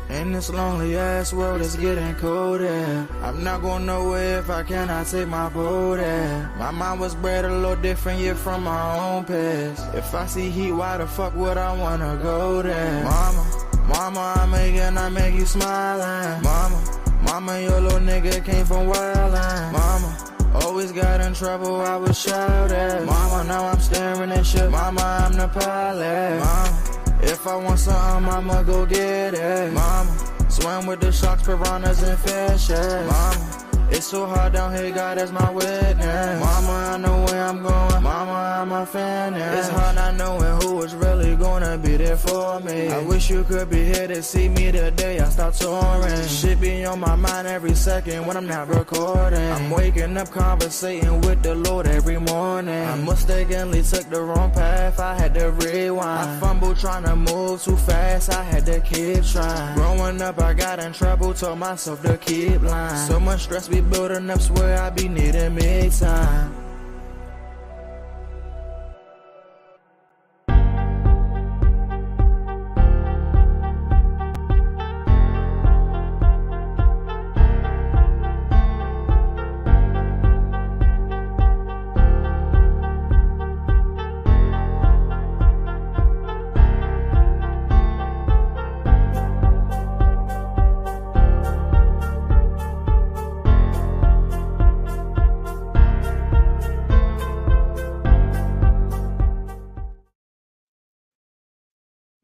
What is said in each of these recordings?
In this lonely ass world, it's getting colder. I'm not going nowhere if I cannot take my boat there. My mind was bred a little different, yeah, from my own past. If I see heat, why the fuck would I wanna go there? Mama, I make you smiling. Mama, your little nigga came from wildin'. Mama, always got in trouble, I was shouted. Mama, now I'm staring at shit. Mama, I'm the pilot. Mama, if I want something, I'ma go get it. Mama, swim with the sharks, piranhas, and fishes. Mama, it's so hard down here, God is my witness. Mama, I know where I'm going. Mama, I'm a fan. It's hard not knowing who is really gonna be there for me. I wish you could be here to see me the day I start touring. Shit be on my mind every second when I'm not recording. I'm waking up conversating with the Lord every morning. I mistakenly took the wrong path, I had to rewind. I fumbled trying to move too fast, I had to keep trying. Growing up, I got in trouble, told myself to keep lying. So much stress be building up, swear I be needing me time.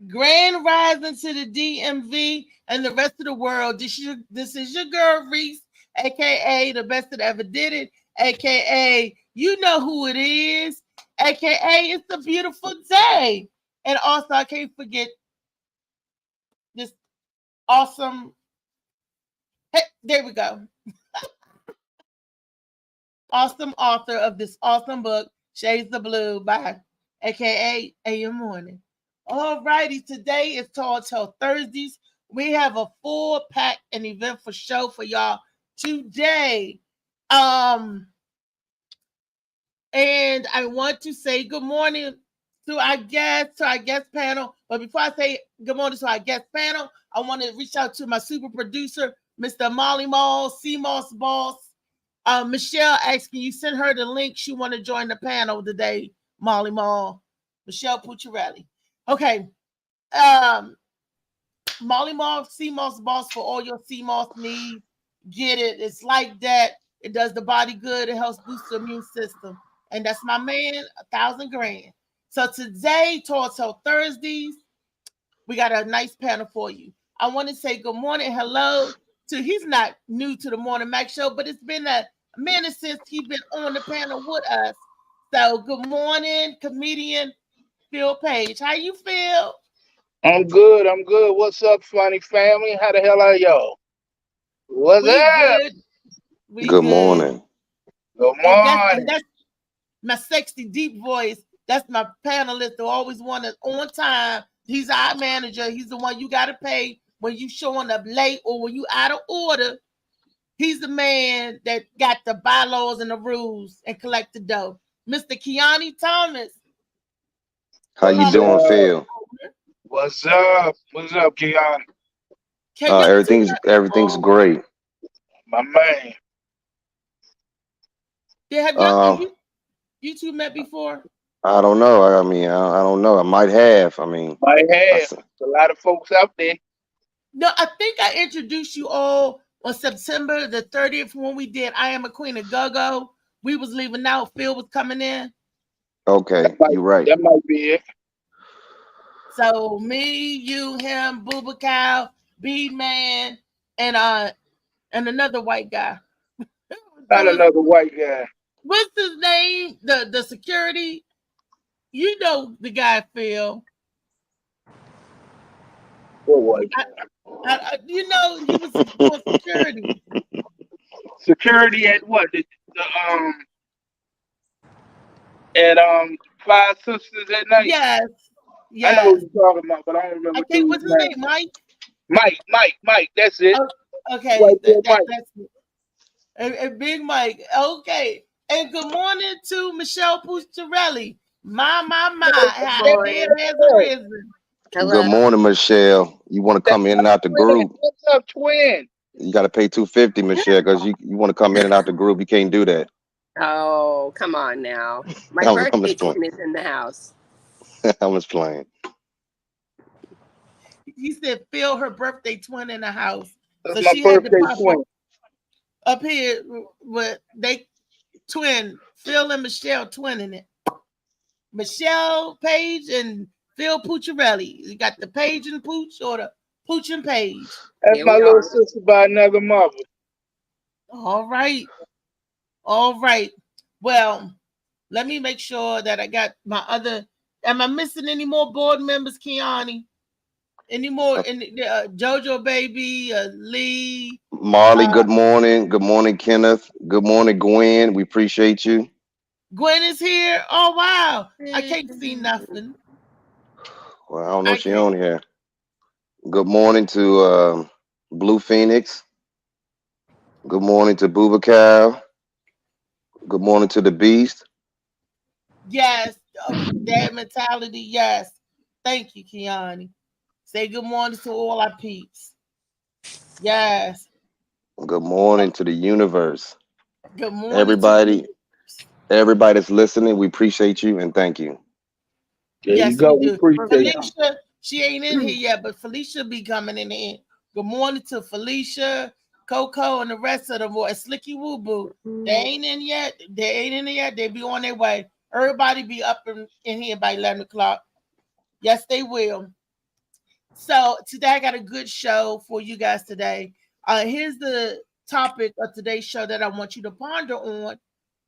Grand rising to the DMV and the rest of the world. This is your girl Reese, aka the best that ever did it, aka you know who it is, aka it's a beautiful day. And also I can't forget this awesome. Hey, there we go. Awesome author of this awesome book, Shades of Blue by aka AM Morning. All righty, today is Tall Tale Thursdays. We have a full pack and event for show for y'all today. And I want to say good morning to our guest panel. But before I say good morning to our guest panel, I want to reach out to my super producer, Mr. Molly Mall, CMOS Boss. Michelle asked, can you send her the link? She want to join the panel today, Molly Mall. Michelle Pucciarelli. Okay. Molly Mall, CMOS Boss for all your CMOS needs. Get it. It's like that. It does the body good. It helps boost the immune system. And that's my man, 1,000 grand. So today, Tall Tale Thursdays, we got a nice panel for you. I want to say good morning, hello to, he's not new to the Morning Mac Show, but it's been a minute since he's been on the panel with us. So good morning, comedian Phil Page. How you feel? I'm good. What's up, funny family? How the hell are y'all? What's up? Good morning. Good morning. And that's my sexy deep voice. That's my panelist who always wanted on time. He's our manager. He's the one you got to pay when you showing up late or when you out of order. He's the man that got the bylaws and the rules and collect the dough. Mr. Kiani Thomas. How you doing, Phil? What's up? What's up, Kiani? Everything's great. My man. Have you two met before? I don't know. I mean, I don't know. I might have. Might have. A lot of folks out there. No, I think I introduced you all on September the 30th when we did I Am a Queen of Go-Go. We was leaving out. Phil was coming in. Okay, you're right. That might be it. So me, you, him, Booba Cow, Bead Man, and another white guy. Not another white guy. What's his name? The security. You know the guy, Phil. What white guy? You know he was for security. Security at what? At Five Sisters at Night. Yes. I know what you're talking about, but I don't remember. I think what's his name? Mike. Mike. That's it. Okay, White boy Mike. that's it. And Big Mike. Okay. And good morning to Michelle Pucciarelli. My. How the dead has arisen. Good morning, Michelle. You want to come in and out the group? What's up, twin? You got to pay $250, Michelle, because you want to come in and out the group. You can't do that. Oh, come on now. My I'm birthday just playing. twin is in the house. I'm just playing. You said Phil, her birthday twin in the house. That's So my she had to birthday pop twin. up here with they twin, Phil and Michelle twinning it. Michelle Page and Phil Pucciarelli. You got the Page and Pooch or the Pooch and Page. That's Here my we little are. sister by another mother. All right. All right. Well, let me make sure that I got my other. Am I missing any more board members, Kiani? Any more? JoJo Baby, Lee. Marley, good morning. Good morning, Kenneth. Good morning, Gwen. We appreciate you. Gwen is here. Oh, wow. I can't see nothing. Well, I don't know if she's on here. Good morning to Blue Phoenix. Good morning to Boubacar. Good morning to the Beast. Yes. Dad mentality. Yes. Thank you, Kiani. Say good morning to all our peeps. Yes. Good morning to the universe. Good morning. Everybody that's listening, we appreciate you and thank you. There yes, you go. we do. Appreciate Felicia, she ain't in here yet, but Felicia be coming in the end. Good morning to Felicia, Coco, and the rest of them. Slicky Woo Boo. They ain't in yet. They be on their way. Everybody be up in here by 11 o'clock. Yes, they will. So today I got a good show for you guys today. Here's the topic of today's show that I want you to ponder on,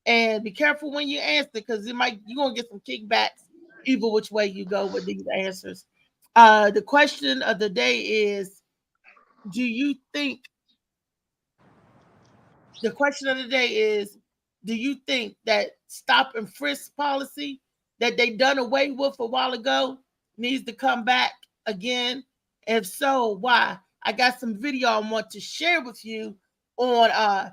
and be careful when you answer because you're gonna get some kickbacks either which way you go with these answers. The question of the day is: do you think that stop and frisk policy that they done away with a while ago needs to come back again? If so, why? I got some video I want to share with you on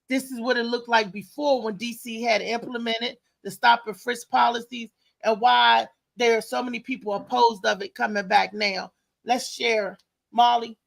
this is what it looked like before when DC had implemented the stop and frisk policies and why there are so many people opposed of it coming back now. Let's share. Molly.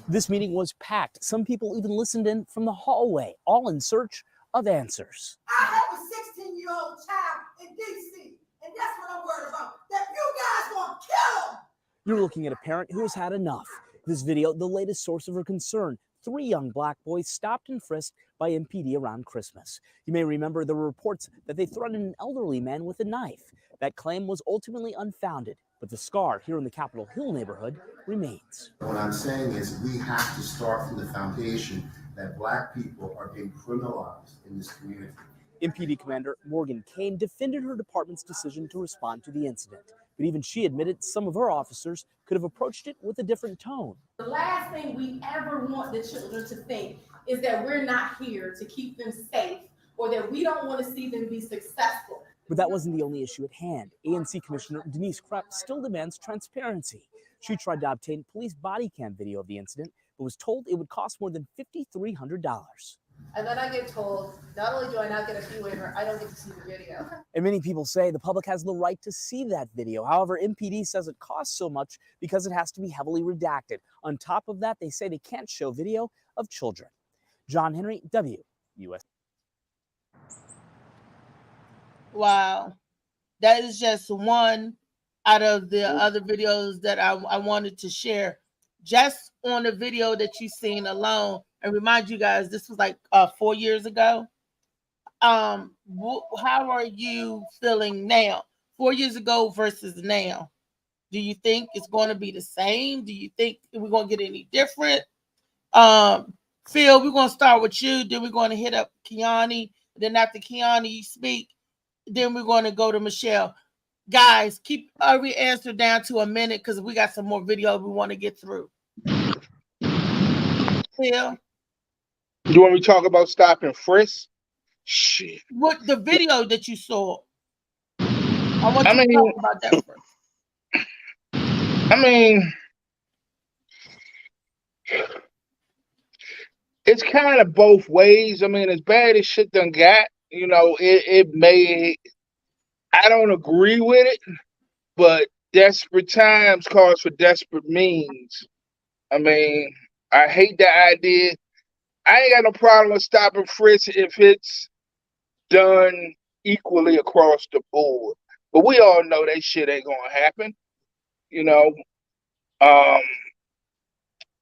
This meeting was packed. Some people even listened in from the hallway, all in search of answers. I have a 16-year-old child in DC, and that's what I'm worried about, that you guys want to kill him. You're looking at a parent who has had enough. This video, the latest source of her concern. 3 young black boys stopped and frisked by MPD around Christmas. You may remember there were reports that they threatened an elderly man with a knife. That claim was ultimately unfounded, but the scar here in the Capitol Hill neighborhood remains. What I'm saying is we have to start from the foundation that black people are being criminalized in this community. MPD Commander Morgan Kane defended her department's decision to respond to the incident, but even she admitted some of her officers could have approached it with a different tone. The last thing we ever want the children to think is that we're not here to keep them safe or that we don't want to see them be successful. But that wasn't the only issue at hand. ANC Commissioner Denise Krepp still demands transparency. She tried to obtain police body cam video of the incident, but was told it would cost more than $5,300. And then I get told, not only do I not get a fee waiver, I don't get to see the video. And many people say the public has the right to see that video. However, MPD says it costs so much because it has to be heavily redacted. On top of that, they say they can't show video of children. John Henry, WUS. Wow. That is just one out of the other videos that I wanted to share. Just on the video that you've seen alone, and remind you guys, this was like 4 years ago. How are you feeling now? 4 years ago versus now. Do you think it's going to be the same? Do you think we're going to get any different? Phil, we're going to start with you. Then we're going to hit up Kiani. Then after Kiani, you speak. Then we're going to go to Michelle. Guys, keep every answer down to a minute because we got some more video we want to get through. Phil? You want me to talk about stop and frisk? Shit. What the video that you saw? I want you to talk about that first. I mean, It's kind of both ways. I mean, as bad as shit done got, it may. I don't agree with it, but desperate times calls for desperate means. I mean, I hate the idea. I ain't got no problem with stopping frisk if it's done equally across the board. But we all know that shit ain't gonna happen. Um,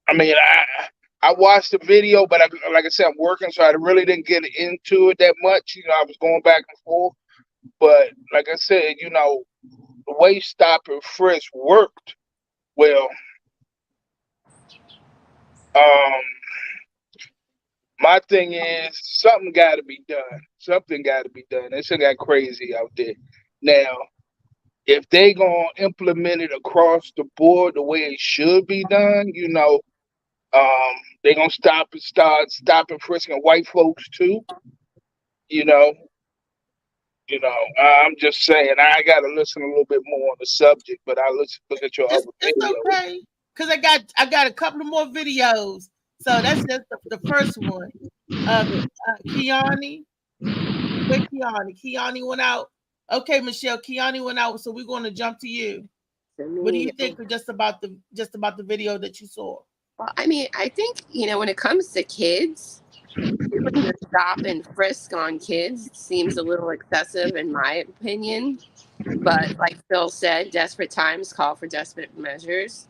I mean, I watched the video, but like I said, I'm working, so I really didn't get into it that much. I was going back and forth. But like I said, the way stop and frisk worked, well, my thing is something got to be done. Something got to be done. This shit got crazy out there. Now, if they gonna implement it across the board the way it should be done, they gonna start stopping frisking white folks too. I'm just saying I gotta listen a little bit more on the subject, but I look at your other It's video. okay, because I got a couple of more videos. So that's just the first one. Kiani. Where Kiani? Kiani went out. Okay, Michelle, Kiani went out, so we're going to jump to you. What do you think just about the video that you saw? Well, I mean, I think, when it comes to kids, doing the stop and frisk on kids seems a little excessive in my opinion. But like Phil said, desperate times call for desperate measures.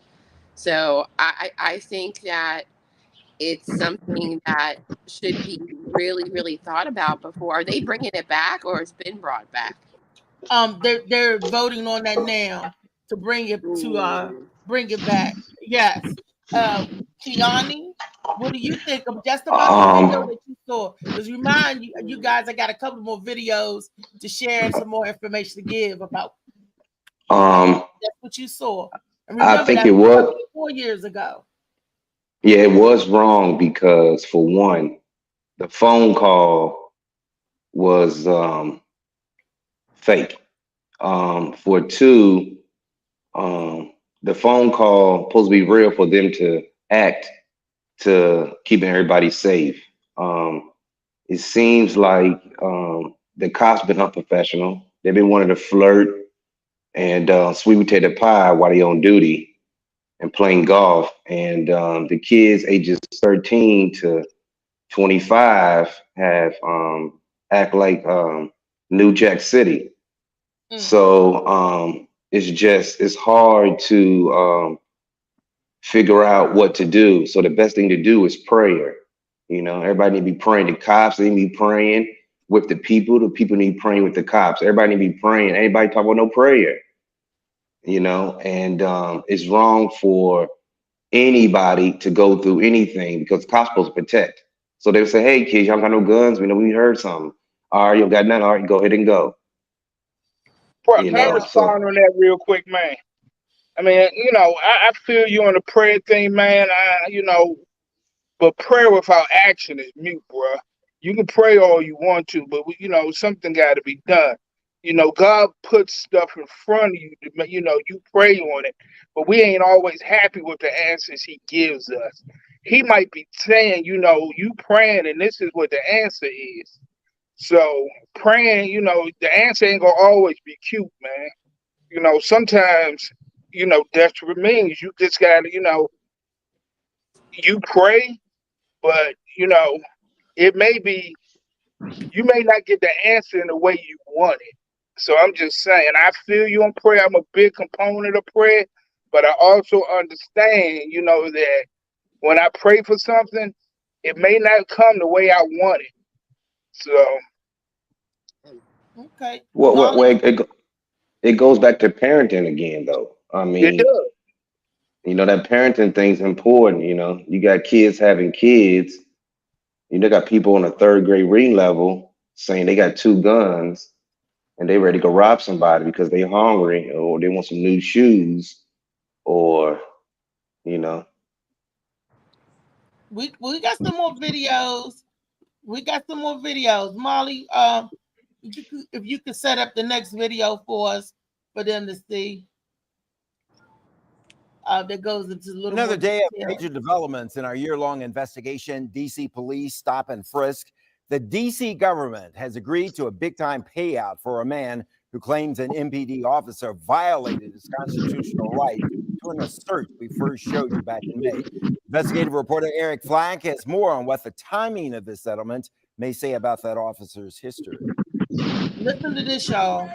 So I think that it's something that should be really, really thought about before. Are they bringing it back, or it's been brought back? They're voting on that now to bring it back. Yes. Kiani, what do you think of just about the video that you saw? Because remind you guys, I got a couple more videos to share and some more information to give about. That's what you saw. And remember, I think that it was 4 years ago. Yeah, it was wrong because for one, the phone call was fake. For two, the phone call supposed to be real for them to act to keeping everybody safe. It seems like the cops been unprofessional. They've been wanting to flirt and sweet potato pie while they on duty and playing golf. And the kids ages 13 to 25 have act like New Jack City. So it's hard to figure out what to do. So the best thing to do is prayer. Everybody need to be praying. The cops, they need to be praying with the people. The people need to be praying with the cops. Everybody need to be praying. Anybody talk about no prayer. And it's wrong for anybody to go through anything because the cops supposed to protect. So they would say, hey, kids, y'all got no guns? We heard something. All right, you got nothing. All right, go ahead and go. Can I respond on that real quick, man? I mean, I feel you on the prayer thing, man. But prayer without action is mute, bro. You can pray all you want to, but something got to be done. God puts stuff in front of you. You pray on it, but we ain't always happy with the answers He gives us. He might be saying, you praying, and this is what the answer is. So praying, the answer ain't gonna always be cute, man. Sometimes, desperate means you just gotta, you pray, but it may be you may not get the answer in the way you want it. So I'm just saying, I feel you on prayer. I'm a big component of prayer, but I also understand, that when I pray for something, it may not come the way I want it. So, okay. Well, it goes back to parenting again, though. I mean, it does. That parenting thing's important. You got kids having kids. Got people on a third grade reading level saying they got 2 guns and they ready to go rob somebody because they're hungry or they want some new shoes or, We got some more videos. Molly, if you could set up the next video for us for them to see. that goes into a little Another more day of detail. major developments in our year-long investigation. DC police stop and frisk. The DC government has agreed to a big-time payout for a man who claims an MPD officer violated his constitutional right to a search we first showed you back in May. Investigative reporter Eric Flack has more on what the timing of this settlement may say about that officer's history. Listen to this, y'all.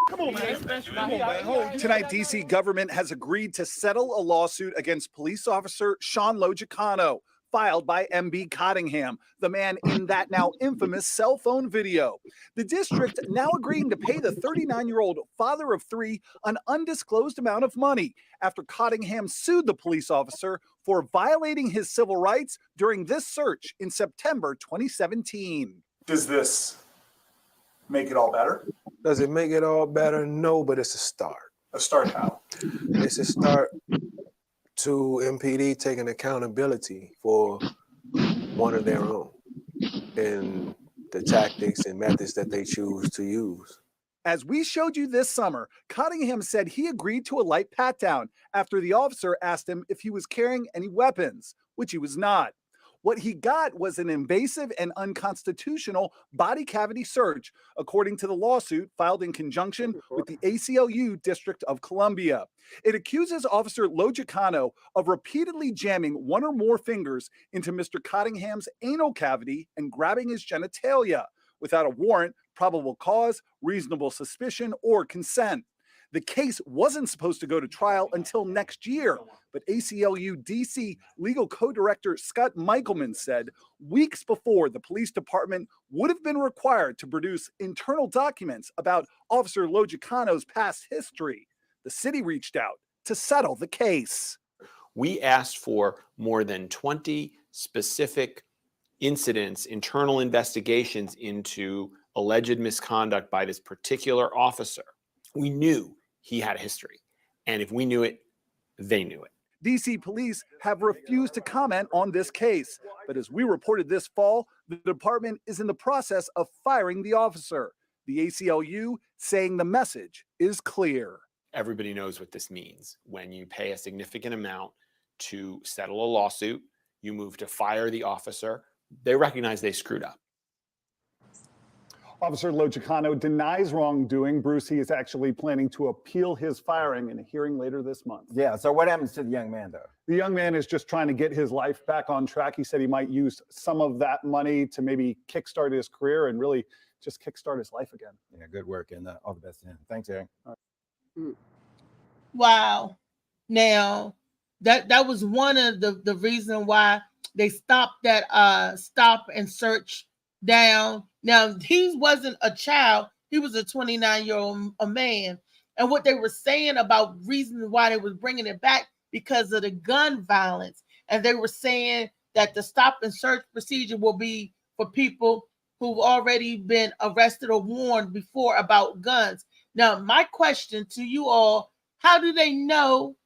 Come on, man. Tonight, DC government has agreed to settle a lawsuit against police officer Sean Logicano, filed by MB Cottingham, the man in that now infamous cell phone video. The district now agreeing to pay the 39-year-old father of three an undisclosed amount of money after Cottingham sued the police officer for violating his civil rights during this search in September 2017. Does this make it all better? Does it make it all better? No, but it's a start. A start how? It's a start to MPD taking accountability for one of their own and the tactics and methods that they choose to use. As we showed you this summer, Cottingham said he agreed to a light pat-down after the officer asked him if he was carrying any weapons, which he was not. What he got was an invasive and unconstitutional body cavity search, according to the lawsuit filed in conjunction with the ACLU District of Columbia. It accuses Officer Logicano of repeatedly jamming one or more fingers into Mr. Cottingham's anal cavity and grabbing his genitalia without a warrant, probable cause, reasonable suspicion, or consent. The case wasn't supposed to go to trial until next year, but ACLU DC legal co-director Scott Michelman said weeks before the police department would have been required to produce internal documents about Officer Logicano's past history, the city reached out to settle the case. We asked for more than 20 specific incidents, internal investigations into alleged misconduct by this particular officer. We knew he had a history. And if we knew it, they knew it. DC police have refused to comment on this case. But as we reported this fall, the department is in the process of firing the officer. The ACLU saying the message is clear. Everybody knows what this means. When you pay a significant amount to settle a lawsuit, you move to fire the officer. They recognize they screwed up. Officer Logicano denies wrongdoing. Bruce, he is actually planning to appeal his firing in a hearing later this month. Yeah, so what happens to the young man, though? The young man is just trying to get his life back on track. He said he might use some of that money to maybe kickstart his career and really just kickstart his life again. Yeah, good work, and all the best to him. Thanks, Aaron. Wow. Now, that was one of the reason why they stopped that stop and search down. Now, he wasn't a child. He was a 29-year-old man. And what they were saying about reasons why they was bringing it back because of the gun violence. And they were saying that the stop and search procedure will be for people who've already been arrested or warned before about guns. Now, my question to you all, how do they know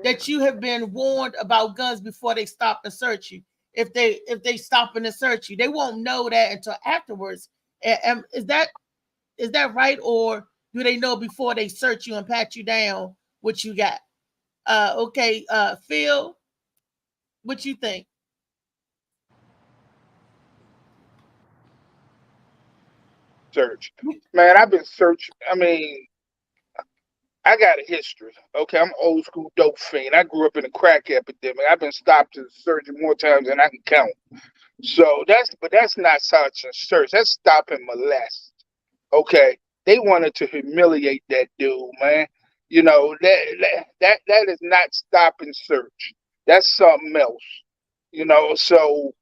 that you have been warned about guns before they stop and search you? If they stop and search you, they won't know that until afterwards. Is that right, or do they know before they search you and pat you down what you got? Okay, Phil, what you think? Search, man. I've been searching. I mean, I got a history. Okay, I'm old school dope fiend. I grew up in a crack epidemic. I've been stopped and searched more times than I can count. So that's not such a search. That's stop and molest. Okay, they wanted to humiliate that dude, man. You know that is not stop and search. That's something else. You know, so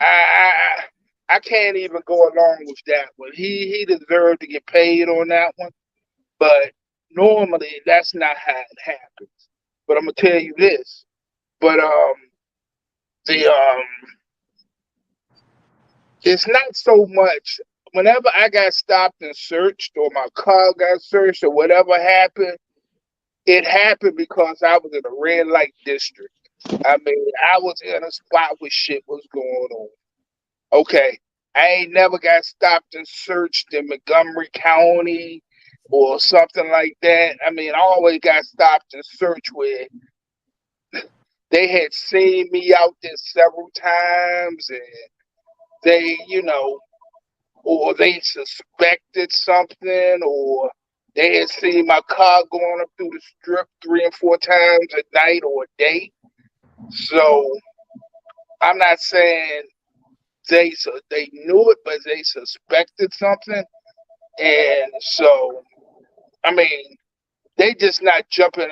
I can't even go along with that one. He deserved to get paid on that one, but normally that's not how it happens. But I'm gonna tell you this. But it's not so much. Whenever I got stopped and searched, or my car got searched, or whatever happened, it happened because I was in a red light district. I mean, I was in a spot where shit was going on. Okay, I ain't never got stopped and searched in Montgomery County or something like that. I mean, I always got stopped and searched where they had seen me out there several times, and they, or they suspected something, or they had seen my car going up through the strip 3 and 4 times a night or a day. So I'm not saying they knew it, but they suspected something. And so, I mean, they just not jumping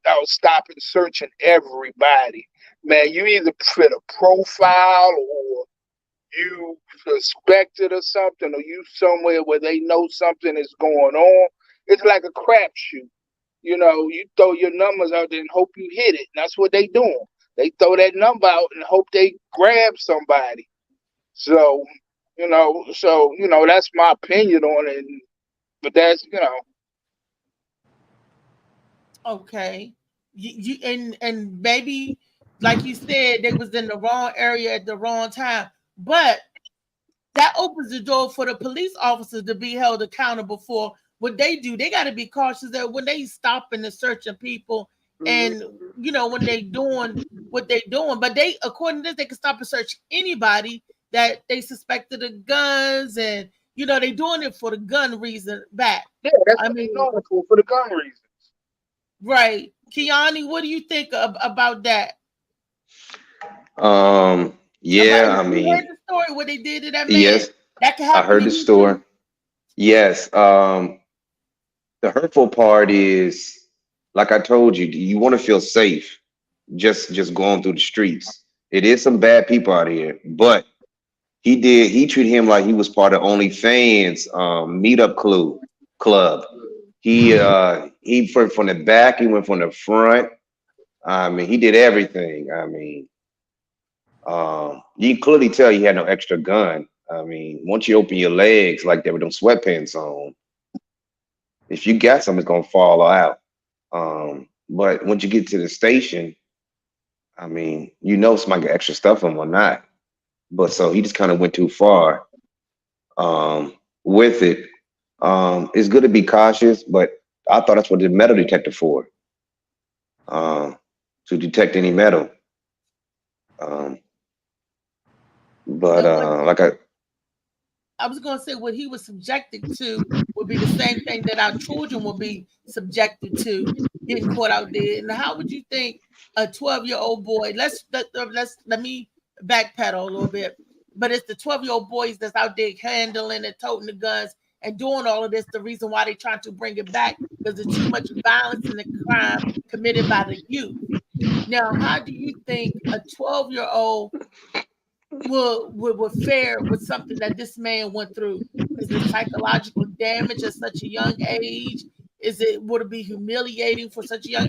out, stopping, searching everybody. Man, you either fit a profile, or you suspected or something, or you somewhere where they know something is going on. It's like a crapshoot. You throw your numbers out there and hope you hit it. And that's what they doing. They throw that number out and hope they grab somebody. So, that's my opinion on it. But that's, Okay. You and maybe, like you said, they was in the wrong area at the wrong time. But that opens the door for the police officers to be held accountable for what they do. They got to be cautious that when they stopping and searching people, and when they doing what they doing, but they, according to this, they can stop and search anybody that they suspected of guns, and they doing it for the gun reason back. Yeah, that's what they doing it for the gun reasons. Right. Kiani, what do you think about that? Yeah, I You mean, heard the story what they did to that man? yes, That can I happen heard to the you story. too. Yes, the hurtful part is, like I told you, you want to feel safe just going through the streets. It is some bad people out here, but he treated him like he was part of OnlyFans meetup club. He went from the back, he went from the front. I mean, he did everything. I mean, you can clearly tell he had no extra gun. I mean, once you open your legs like that with them sweatpants on, if you got something, it's gonna fall out. But once you get to the station, I mean, somebody got extra stuff on him or not. But so he just kind of went too far with it. It's good to be cautious, but I thought that's what the metal detector for, to detect any metal. But I was going to say what he was subjected to would be the same thing that our children will be subjected to, getting caught out there. And how would you think a 12-year-old boy? Let me backpedal a little bit. But it's the 12-year-old boys that's out there handling and toting the guns and doing all of this. The reason why they're trying to bring it back, because there's too much violence and the crime committed by the youth. Now, how do you think a 12-year-old will fare with something that this man went through? Is it psychological damage at such a young age? Would it be humiliating for such a young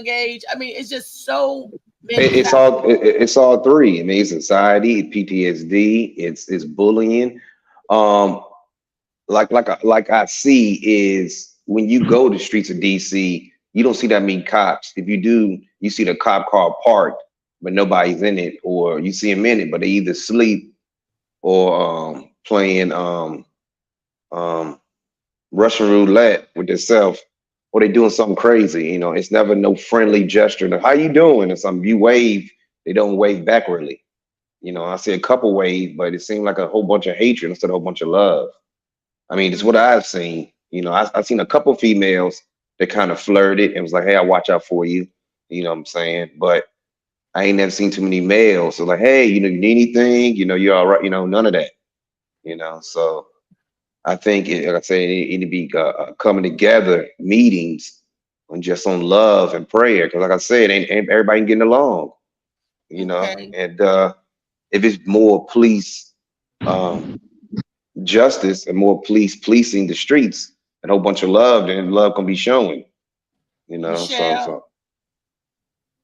age? I mean, it's just so many it's all three. I mean, it's anxiety, PTSD, it's bullying. Like I see is when you go to the streets of DC, you don't see that many cops. If you do, you see the cop car parked, but nobody's in it, or you see them in it, but they either sleep or playing Russian roulette with themselves, or they doing something crazy. It's never no friendly gesture. Now, how you doing? Or something. You wave, they don't wave backwardly. I see a couple wave, but it seemed like a whole bunch of hatred instead of a whole bunch of love. I mean, it's what I've seen. I've seen a couple females that kind of flirted and was like, "Hey, I'll watch out for you." You know what I'm saying? But I ain't never seen too many males. So like, "Hey, you need anything? You're all right." None of that. So I think, like I say, it need to be coming together meetings on love and prayer. Because like I said, ain't everybody getting along. Okay. And if it's more police justice and more police policing the streets, and a whole bunch of love, then love can be showing. Michelle,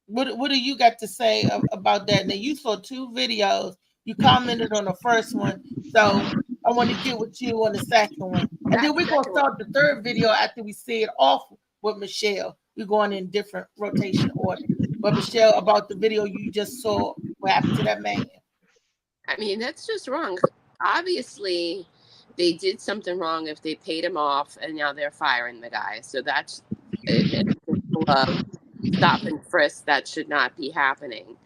what do you got to say about that? Now, you saw 2 videos. You commented on the first one, so I want to get with you on the second one, and then we're gonna start the 3rd video after we see it off with Michelle. We're going in different rotation order. But Michelle, about the video you just saw, what happened to that man? I mean, that's just wrong. Obviously, they did something wrong if they paid him off and now they're firing the guy. So that's love. stop and frisk that should not be happening.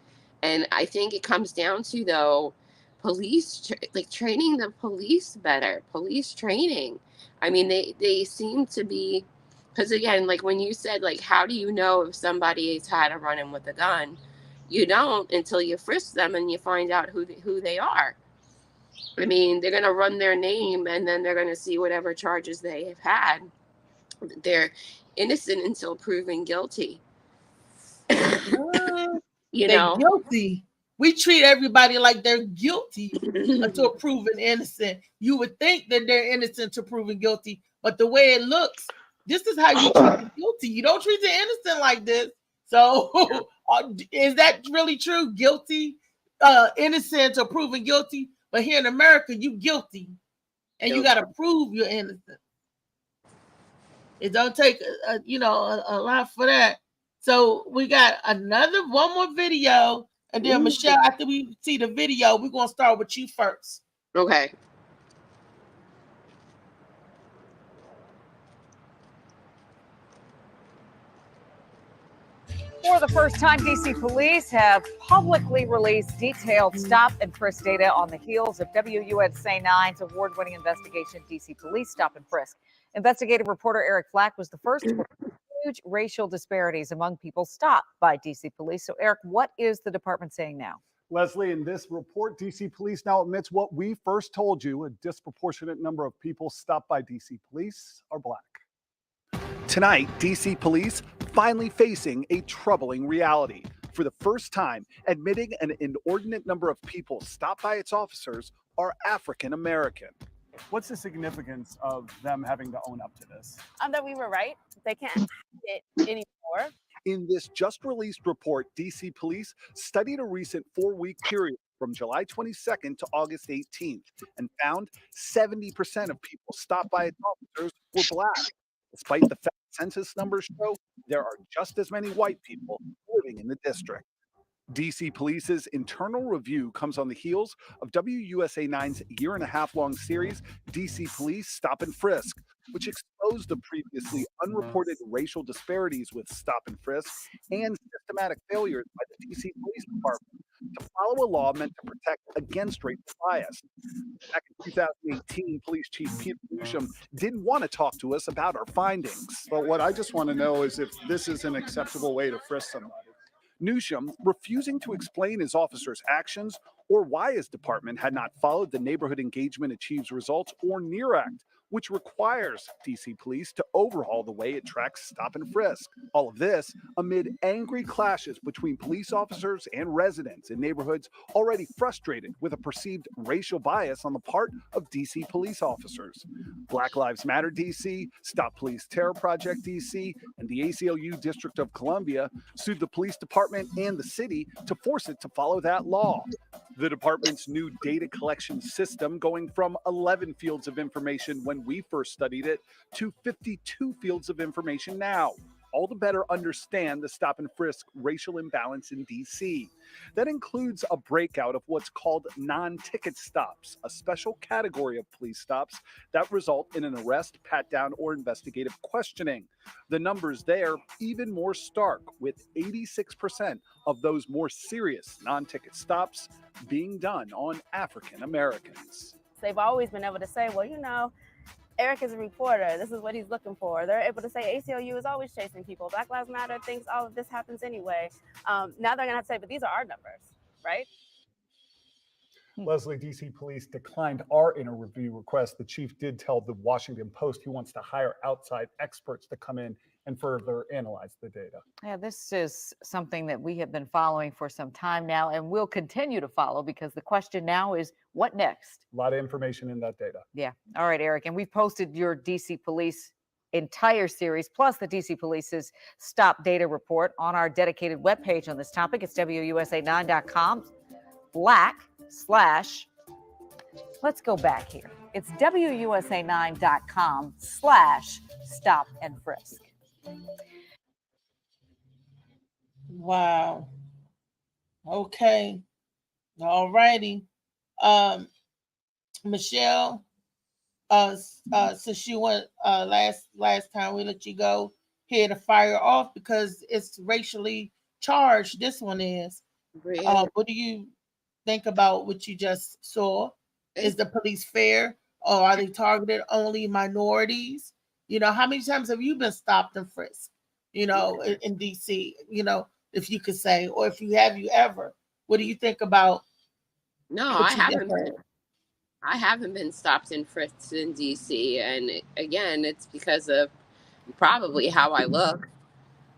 And I think it comes down to, though, police training the police better, police training. I mean, they seem to be, because again, like when you said, like, how do you know if somebody has had a run-in with a gun? You don't until you frisk them and you find out who they are. I mean, they're going to run their name and then they're going to see whatever charges they have had. They're innocent until proven guilty. You they're know, guilty. We treat everybody like they're guilty until proven innocent. You would think that they're innocent to proven guilty, but the way it looks, this is how you treat the guilty. You don't treat the innocent like this. So is that really true? Guilty, innocent or proven guilty? But here in America, you guilty, and you got to prove you're innocent. It don't take a lot for that. So we got one more video, and then Michelle, after we see the video, we're gonna start with you first. Okay. For the first time, DC police have publicly released detailed stop and frisk data on the heels of WUSA 9's award-winning investigation, DC Police Stop and Frisk. Investigative reporter Eric Flack was the first to report huge racial disparities among people stopped by DC police. So, Eric, what is the department saying now? Leslie, in this report, DC police now admits what we first told you: a disproportionate number of people stopped by DC police are Black. Tonight, DC police finally facing a troubling reality. For the first time, admitting an inordinate number of people stopped by its officers are African American. What's the significance of them having to own up to this? That we were right. They can't hide it anymore. In this just released report, DC police studied a recent 4-week period from July 22nd to August 18th and found 70% of people stopped by its officers were Black. Despite the fact census numbers show there are just as many white people living in the district. DC Police's internal review comes on the heels of WUSA 9's year-and-a-half-long series, DC Police Stop and Frisk, which exposed the previously unreported racial disparities with stop and frisk and systematic failures by the DC Police Department to follow a law meant to protect against racial bias. Back in 2018, Police Chief Peter Newsham didn't want to talk to us about our findings. But what I just want to know is if this is an acceptable way to frisk somebody. Newsham refusing to explain his officers' actions or why his department had not followed the Neighborhood Engagement Achieves Results or NEAR Act, which requires DC Police to overhaul the way it tracks stop and frisk. All of this amid angry clashes between police officers and residents in neighborhoods already frustrated with a perceived racial bias on the part of DC police officers. Black Lives Matter DC, Stop Police Terror Project DC, and the ACLU District of Columbia sued the police department and the city to force it to follow that law. The department's new data collection system going from 11 fields of information when we first studied it to 52 fields of information now, all to better understand the stop and frisk racial imbalance in DC. That includes a breakout of what's called non-ticket stops, a special category of police stops that result in an arrest, pat-down, or investigative questioning. The numbers there even more stark, with 86% of those more serious non-ticket stops being done on African Americans. They've always been able to say, well, you know, Eric is a reporter. This is what he's looking for. They're able to say ACLU is always chasing people. Black Lives Matter thinks all of this happens anyway. Now they're going to have to say, but these are our numbers, right? Leslie, DC Police declined our inner review request. The chief did tell the Washington Post he wants to hire outside experts to come in and further analyze the data. Yeah, this is something that we have been following for some time now and will continue to follow, because the question now is, what next? A lot of information in that data. Yeah. All right, Eric. And we've posted your DC Police entire series, plus the DC Police's Stop Data Report, on our dedicated webpage on this topic. It's WUSA9.com/. Let's go back here. It's WUSA9.com/stop and frisk. Wow. Okay. All righty. Michelle, since you went last time we let you go, here to fire off because it's racially charged. This one is. What do you think about what you just saw? Is the police fair, or are they targeted only minorities? You know, how many times have you been stopped and frisked? You know, in DC. You know, if you could say, or if you ever? What do you think about? No, I haven't been stopped and frisked in DC, and again, it's because of probably how I look,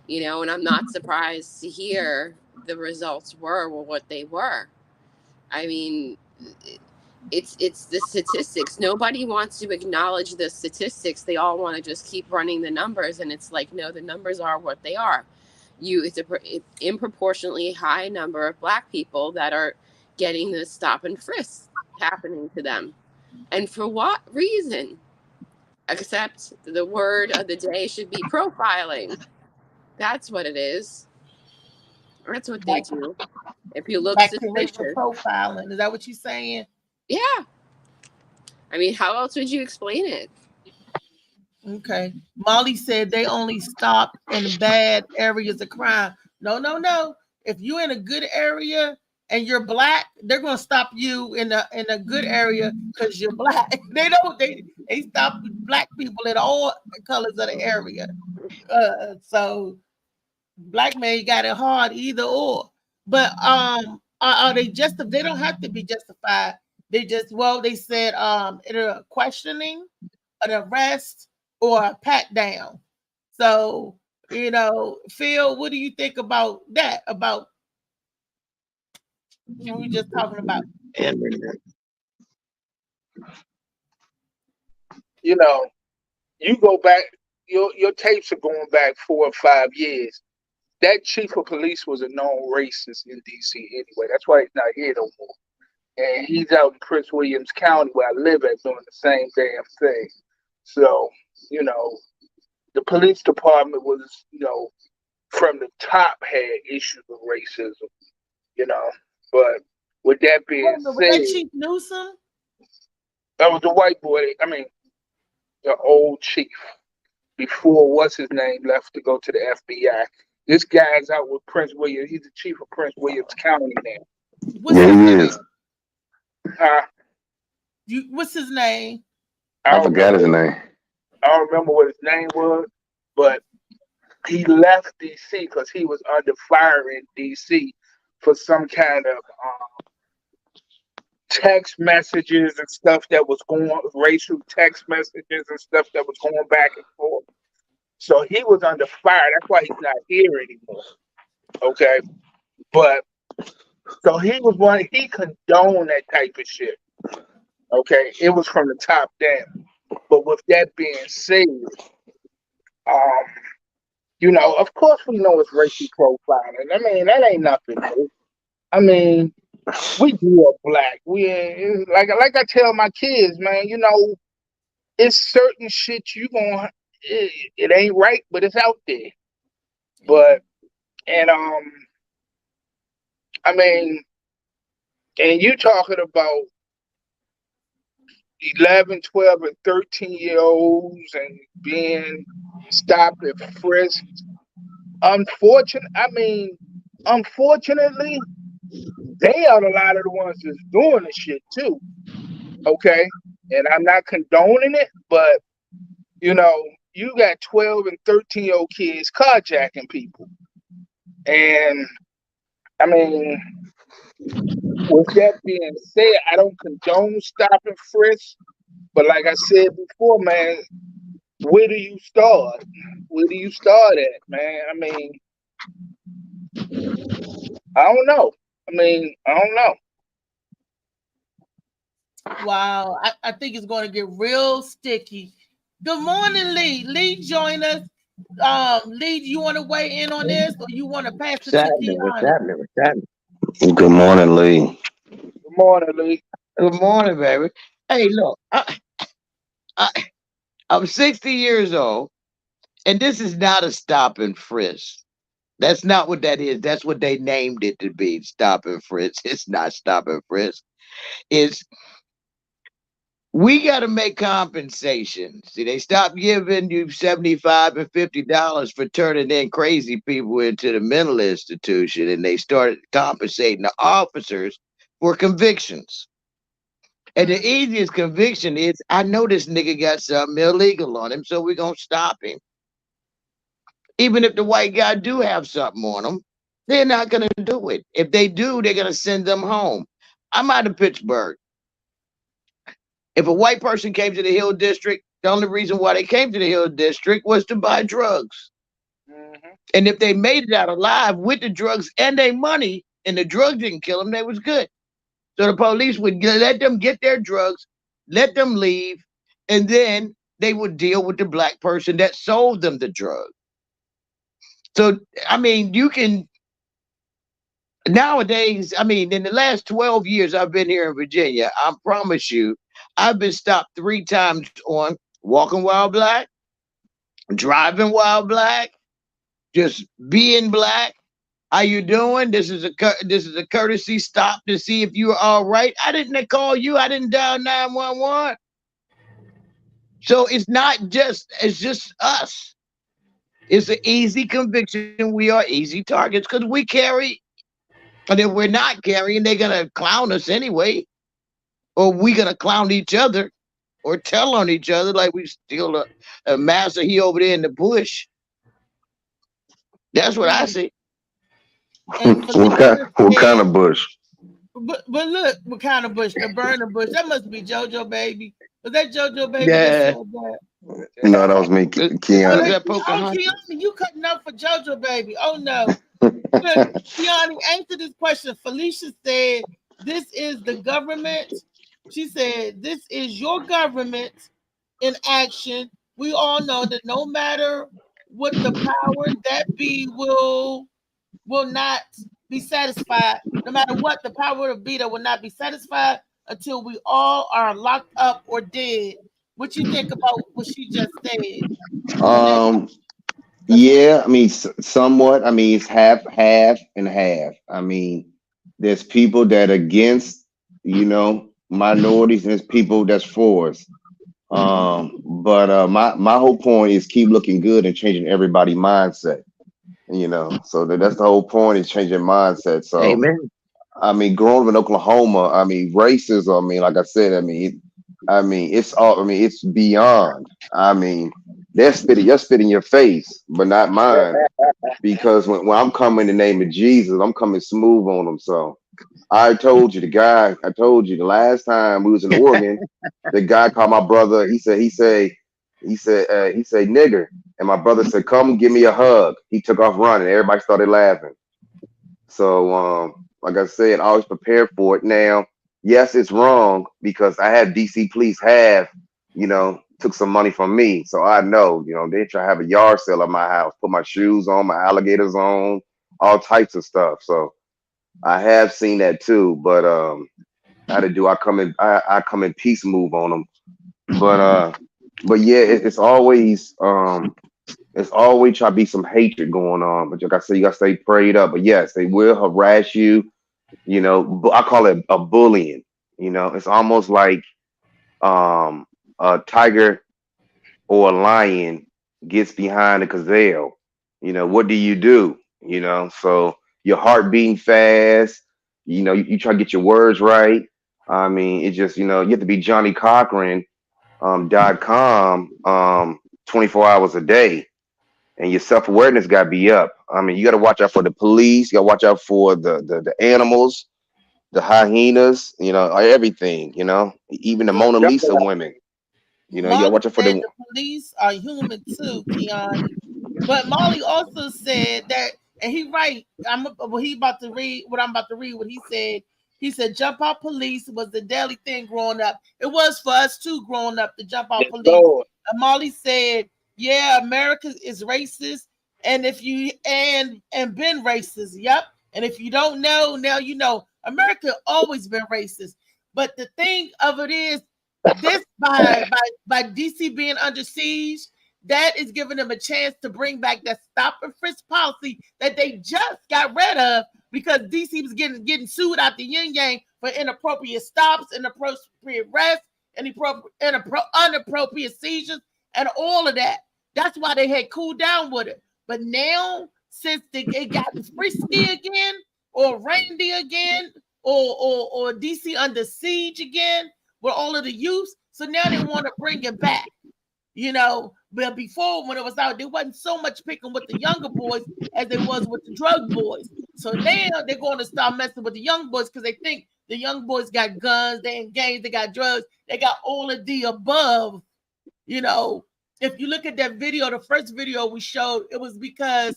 you know, and I'm not surprised to hear the results were what they were. I mean, it's the statistics. Nobody wants to acknowledge the statistics. They all want to just keep running the numbers, and it's like, no, the numbers are what they are. It's an improportionately high number of Black people that are getting this stop and frisk happening to them. And for what reason? Except the word of the day should be profiling. That's what it is. That's what they do. If you look suspicious. Profiling. Is that what you're saying? Yeah. I mean, how else would you explain it? Okay. Molly said they only stop in bad areas of crime. No. If you're in a good area and you're Black, they're gonna stop you in a good area because you're Black. They stop Black people in all colors of the area. So Black man got it hard either or. But are they they don't have to be justified. They said either a questioning, an arrest, or a pat down. So, you know, Phil, what do you think about that? About we were just talking about. You know, you go back, your tapes are going back 4 or 5 years. That chief of police was a known racist in DC anyway. That's why he's not here no more. And he's out in Prince Williams County where I live at doing the same damn thing. So, you know, the police department was, you know, from the top had issues with racism, you know. But with that being Was said, that Chief Newsom? that was the white boy, the old chief, before what's his name left to go to the FBI. This guy's out with Prince William. He's the chief of Prince Williams County now. What's his name? He is. What's his name? I forgot his name. I don't remember what his name was, but he left DC because he was under fire in DC for some kind of text messages and stuff that was going, racial text messages and stuff that was going back and forth. So he was under fire. That's why he's not here anymore. Okay. But so he condoned that type of shit. Okay. It was from the top down. But with that being said, you know, of course we know it's racial profiling. I mean, that ain't nothing new. I mean, we grew up Black. We like I tell my kids, man, you know, it's certain shit you gonna it ain't right, but it's out there. But I mean, and you talking about 11, 12, and 13-year-olds and being stopped and frisked. Unfortunately, they are a lot of the ones that's doing the shit too. Okay? And I'm not condoning it, but you know, you got 12 and 13-year-old kids carjacking people. And I mean, with that being said, I don't condone stop and frisk, but like I said before, man, where do you start? Where do you start at, man? I mean, I don't know. I don't know. Wow, I think it's going to get real sticky. Good morning, Lee. Lee, join us. Lee, do you want to weigh in on this, or you want to pass it to Keanu? What's happening? Good morning, Lee. Good morning, Lee. Good morning, baby. Hey, look, I'm 60 years old, and this is not a stop and frisk. That's not what that is. That's what they named it to be, stop and frisk. It's not stop and frisk. We got to make compensation. See, they stopped giving you $75 and $50 for turning in crazy people into the mental institution, and they started compensating the officers for convictions. And the easiest conviction is, I know this nigga got something illegal on him, so we're going to stop him. Even if the white guy do have something on him, they're not going to do it. If they do, they're going to send them home. I'm out of Pittsburgh. If a white person came to the Hill District, the only reason why they came to the Hill District was to buy drugs. And if they made it out alive with the drugs and their money, and the drugs didn't kill them, they was good. So the police would let them get their drugs, let them leave, and then they would deal with the black person that sold them the drug. So, I mean, you can, nowadays, I mean, in the last 12 years I've been here in Virginia, I promise you, I've been stopped 3 times on walking while black, driving while black, just being black. How you doing? This is a courtesy stop to see if you are all right. I didn't call you. I didn't dial 911. So it's just us. It's an easy conviction. We are easy targets because we carry. And if we're not carrying, they're gonna clown us anyway. Or we gonna clown each other or tell on each other like we steal a master he over there in the bush. That's what I see. What kind of bush? But look, what kind of bush? The burner bush. That must be JoJo Baby. Was that JoJo Baby? Yeah. No, that was me, Keanu. Keanu, you cutting up for JoJo Baby. Oh no. Look, Keanu, answer this question. Felicia said, this is the government. She said, this is your government in action. We all know that no matter what the power that be will not be satisfied. No matter what the power of be, that will not be satisfied until we all are locked up or dead. What you think about what she just said? Yeah, I mean, somewhat. I mean, it's half and half. I mean, there's people that are against, minorities, and there's people that's for us. But my whole point is keep looking good and changing everybody's mindset. So that's the whole point, is changing mindset. So, amen. I mean, growing up in Oklahoma, I mean, racism. I mean, like I said, it's all. I mean, it's beyond. I mean, you're spitting your face, but not mine. Because when I'm coming in the name of Jesus, I'm coming smooth on them. So I told you the last time we was in Oregon, the guy called my brother. He said, nigger. And my brother said, come give me a hug. He took off running. Everybody started laughing. So, like I said, I always prepare for it. Now, yes, it's wrong because I had DC police took some money from me. So I know, they try to have a yard sale at my house, put my shoes on, my alligators on, all types of stuff. So I have seen that too. But I come in peace move on them. But yeah, it's always try to be some hatred going on. But like I said, you gotta stay prayed up. But yes, they will harass you. I call it a bullying. It's almost like a tiger or a lion gets behind a gazelle. What do you do? So your heart beating fast. You try to get your words right. I mean, it's just you have to be Johnny Cochran. .com 24 hours a day, and your self-awareness got to be up. I mean, you got to watch out for the police. You got to watch out for the animals, the hyenas. Everything. Even the Mona Lisa women. You got to watch out for them. The police are human too, Keanu. But Molly also said that, and he right. What I'm about to read. What he said. He said, jump out police was the daily thing growing up. It was for us too growing up to jump out police. And Molly said, yeah, America is racist. And if you and been racist, yep. And if you don't know, now you know. America always been racist. But the thing of it is, this by DC being under siege, that is giving them a chance to bring back that stop and frisk policy that they just got rid of. Because DC was getting sued out the yin yang for inappropriate stops, inappropriate arrests, inappropriate seizures and all of that. That's why they had cooled down with it. But now, since it got frisky again, or Randy again, or DC under siege again with all of the youths, so now they want to bring it back. You know, but before when it was out, there wasn't so much picking with the younger boys as there was with the drug boys. So now they're going to start messing with the young boys because they think the young boys got guns, they in gangs, they got drugs, they got all of the above. You know, if you look at that video, the first video we showed, it was because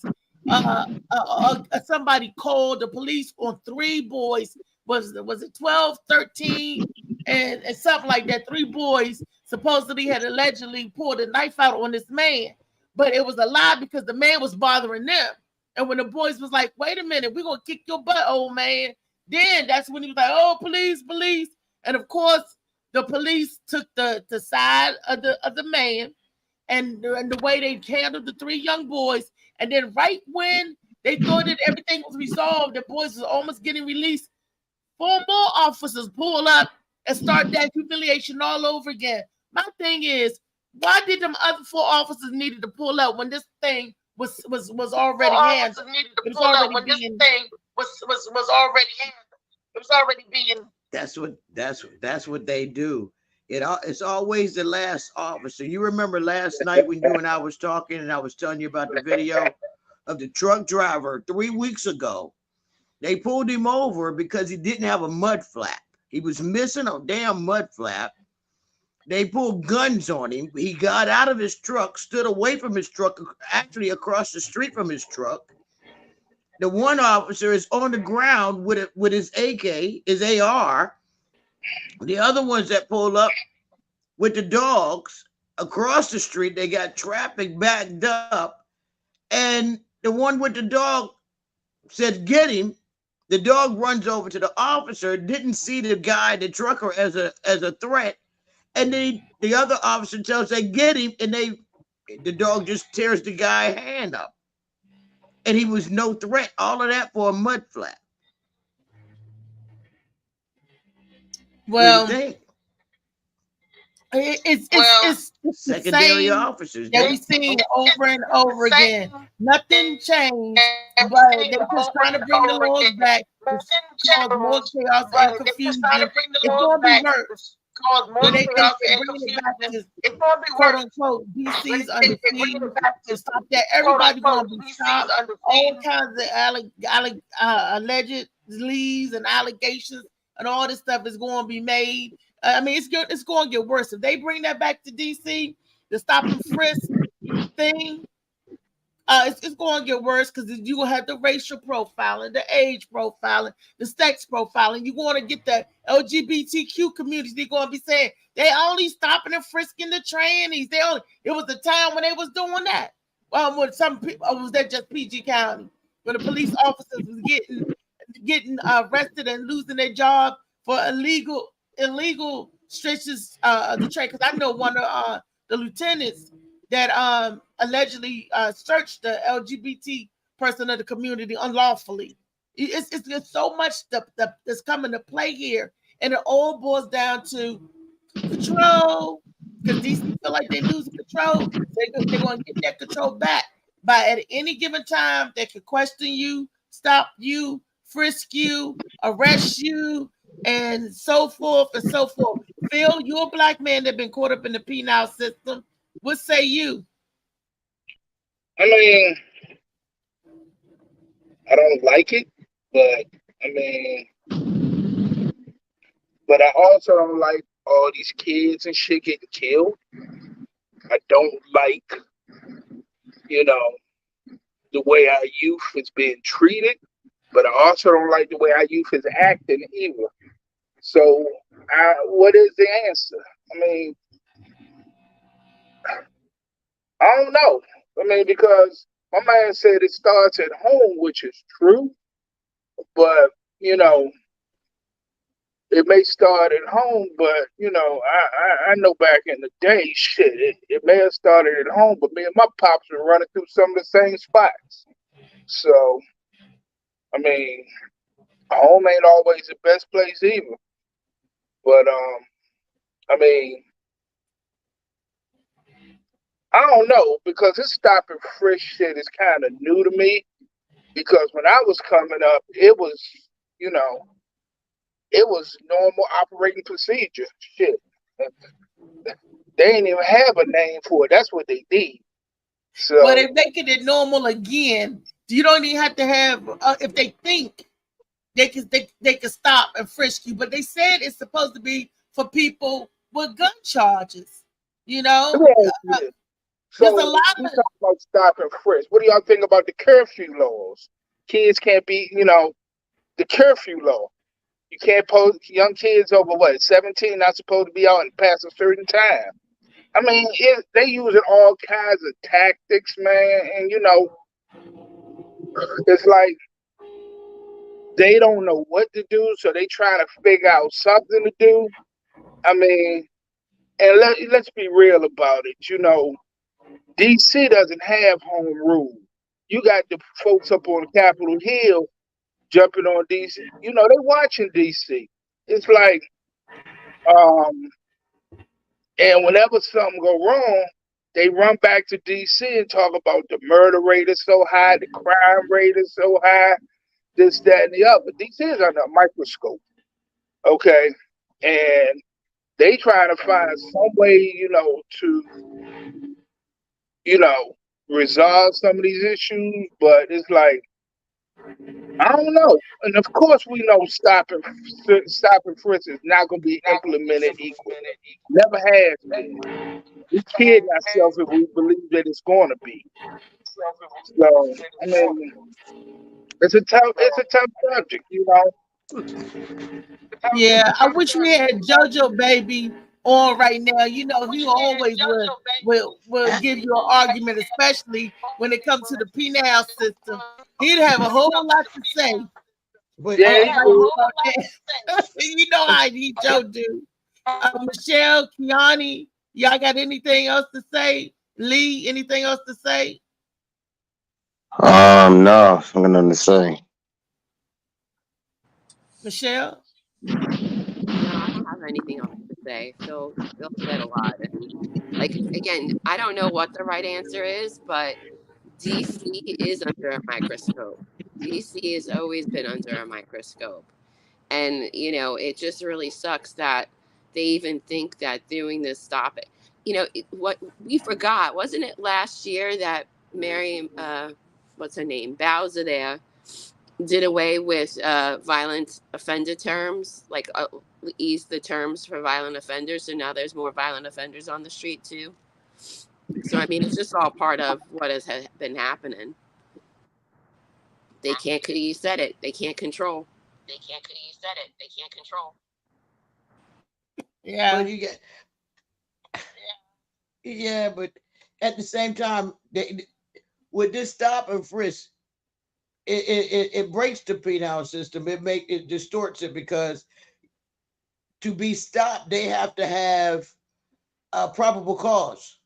somebody called the police on 3 boys. Was it 12, 13, and something like that? 3 boys supposedly had allegedly pulled a knife out on this man, but it was a lie because the man was bothering them. And when the boys was like, "Wait a minute, we're gonna kick your butt, old man," then that's when he was like, "Oh, police, police!" And of course, the police took the side of the man, and the way they handled the 3 young boys. And then right when they thought that everything was resolved, the boys was almost getting released, 4 more officers pull up and start that humiliation all over again. My thing is, why did them other 4 officers needed to pull up when this thing was already handled? It was already being. It was already being. That's what they do. It's always the last officer. You remember last night when you and I was talking, and I was telling you about the video of the truck driver 3 weeks ago. They pulled him over because he didn't have a mud flap. He was missing a damn mud flap. They pulled guns on him. He got out of his truck, stood away from his truck, actually across the street from his truck. The one officer is on the ground with his AK, his AR. The other ones that pulled up with the dogs across the street, they got traffic backed up. And the one with the dog said, "Get him." The dog runs over to the officer, didn't see the guy, the trucker, as a threat. And then the other officer tells them, "Get him," and the dog just tears the guy's hand up. And he was no threat. All of that for a mud flap. Well, what do you think? It's Secondary officers that we see over and over again. Nothing changed, but they're just trying to bring the laws back to cause more chaos and confusion. It's going to be worse. When they think they're bringing it back to quote unquote DC's under siege to stop that, everybody going to be stopped. All kinds of alleged leads and allegations and all this stuff is going to be made. I mean, it's going to get worse. If they bring that back to DC, the stop and frisk thing, it's going to get worse because you will have the racial profiling, the age profiling, the sex profiling. You're going to get the LGBTQ community. They're going to be saying they only stopping and frisking the trannies. It was a time when they was doing that. When some people, was that just PG County, when the police officers was getting arrested and losing their job for illegal stretches of the trade. Because I know one of the lieutenants that allegedly searched the LGBT person of the community unlawfully. It's so much that's coming to play here, and it all boils down to control. Because DC feel like they're losing control, they're going to get that control back. By at any given time, they can question you, stop you, frisk you, arrest you, and so forth and so forth. Phil, you're a black man that been caught up in the penal system. What say you? I mean, I don't like it, but I also don't like all these kids and shit getting killed. I don't like, the way our youth is being treated, but I also don't like the way our youth is acting either. So, what is the answer? I mean, I don't know. I mean, because my man said it starts at home, which is true, but, it may start at home, but, I know back in the day, shit, it may have started at home, but me and my pops were running through some of the same spots. So, I mean, home ain't always the best place either. But I mean, I don't know, because this stop and frisk shit is kind of new to me. Because when I was coming up, it was, you know, it was normal operating procedure. Shit. They ain't even have a name for it. That's what they did. So, But if making it normal again, you don't even have to have. If they think they can stop and frisk you, but they said it's supposed to be for people with gun charges. You know, so there's a lot we talking about stop and frisk. What do y'all think about the curfew laws? Kids can't be, you know, the curfew law. You can't post young kids over what 17 not supposed to be out and past a certain time. I mean, they using all kinds of tactics, man, and you know, it's like they don't know what to do, so they trying to figure out something to do. I mean, and let's be real about it. You know, DC doesn't have home rule. You got the folks up on Capitol Hill jumping on DC. You know, they watching DC. It's like, and whenever something go wrong, they run back to DC and talk about the murder rate is so high, the crime rate is so high, this, that, and the other. DC is under a microscope, okay? And they trying to find some way, you know, to, you know, resolve some of these issues, but it's like, I don't know. And of course we know stop and frisk is not going to be implemented equally. Never has been. We kid ourselves if we believe that it's going to be. So, I mean, it's a tough subject, you know. Yeah, I wish we had JoJo Baby on right now. You know, he always will give you an argument, especially when it comes to the penal system. He'd have a whole lot to say. But You know how Joe do. Michelle, Kiani, y'all got anything else to say? Lee, anything else to say? No, I'm gonna say. Michelle? No, I don't have anything else to say. Phil said a lot. And like, again, I don't know what the right answer is, but DC is under a microscope. DC has always been under a microscope. And, you know, it just really sucks that they even think that doing this stop it. You know, what we forgot, wasn't it last year that Mary, what's her name, Bowser there, did away with violent offender terms, like eased the terms for violent offenders. So now there's more violent offenders on the street too. So, I mean, it's just all part of what has been happening. They can't, you said it, they can't control. Yeah. But you get, yeah, but at the same time, with this stop and frisk, it breaks the penal system. It distorts it, because to be stopped, they have to have a probable cause.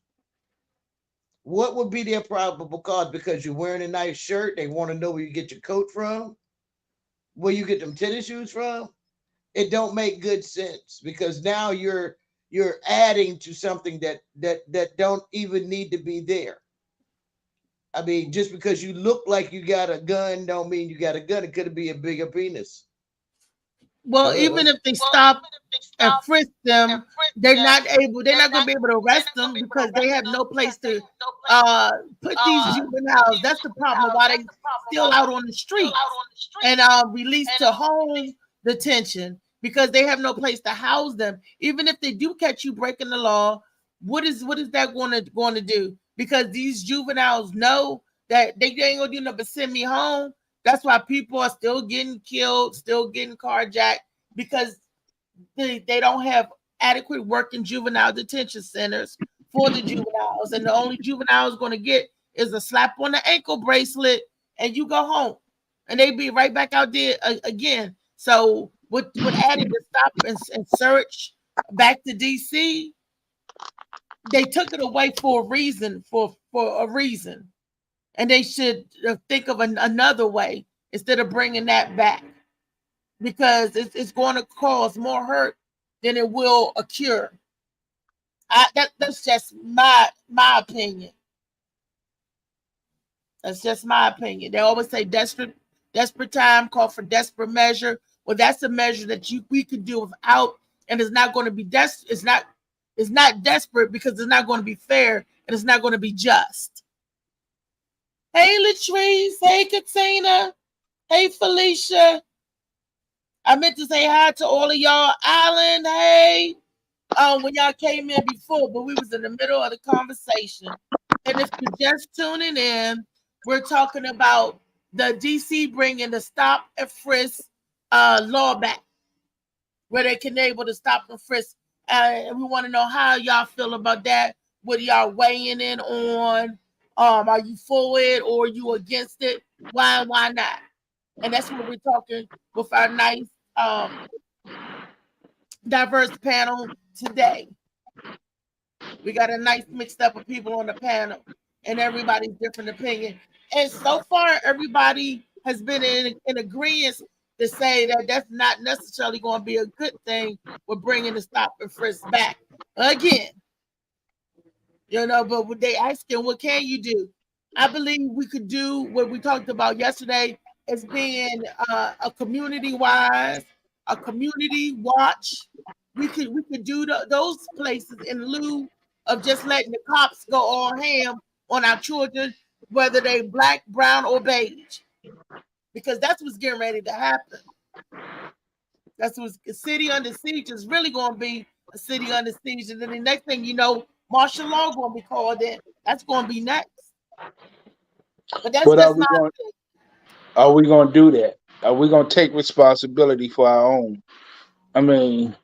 What would be their probable cause? Because you're wearing a nice shirt, they want to know where you get your coat from, where you get them tennis shoes from. It don't make good sense, because now you're adding to something that don't even need to be there. I mean, just because you look like you got a gun don't mean you got a gun. It could be a bigger penis. Well, even if they stop and frisk them, they're not going to be able to arrest them because they have no place to put these juveniles. That's the problem, why they still out on the street and released to home detention, because they have no place to house them. Even if they do catch you breaking the law, what is that going to do? Because these juveniles know that they ain't gonna do nothing but send me home. That's why people are still getting killed, still getting carjacked, because they don't have adequate working juvenile detention centers for the juveniles. And the only juveniles going to get is a slap on the ankle bracelet and you go home. And they be right back out there again. So with adding the stop and search back to DC, they took it away for a reason, and they should think of another way instead of bringing that back, because it's going to cause more hurt than it will a cure. That's just my opinion. That's just my opinion. They always say desperate time call for desperate measure. Well, that's a measure that we could do without, and it's not going to be it's not desperate because it's not going to be fair and it's not going to be just. Hey, Latrice. Hey, Katina. Hey, Felicia. I meant to say hi to all of y'all. Alan, hey. When y'all came in before, but we was in the middle of the conversation. And if you're just tuning in, we're talking about the DC bringing the stop and frisk law back, where they can able to stop and frisk. And we want to know how y'all feel about that. What are y'all weighing in on? Are you for it or are you against it? Why not? And that's what we're talking with our nice diverse panel today. We got a nice mixed up of people on the panel and everybody's different opinion. And so far, everybody has been in agreement to say that that's not necessarily going to be a good thing with bringing the stop and frisk back again. But when they asking, what can you do? I believe we could do what we talked about yesterday as being a community-wise, a community watch. We could do those places in lieu of just letting the cops go all ham on our children, whether they black, brown, or beige, because that's what's getting ready to happen. That's what's a city under siege is really going to be a city under siege, and then the next thing you know, martial law going to be called in. That's going to be next. But that's just my opinion. Are we going to do that? Are we going to take responsibility for our own? I mean,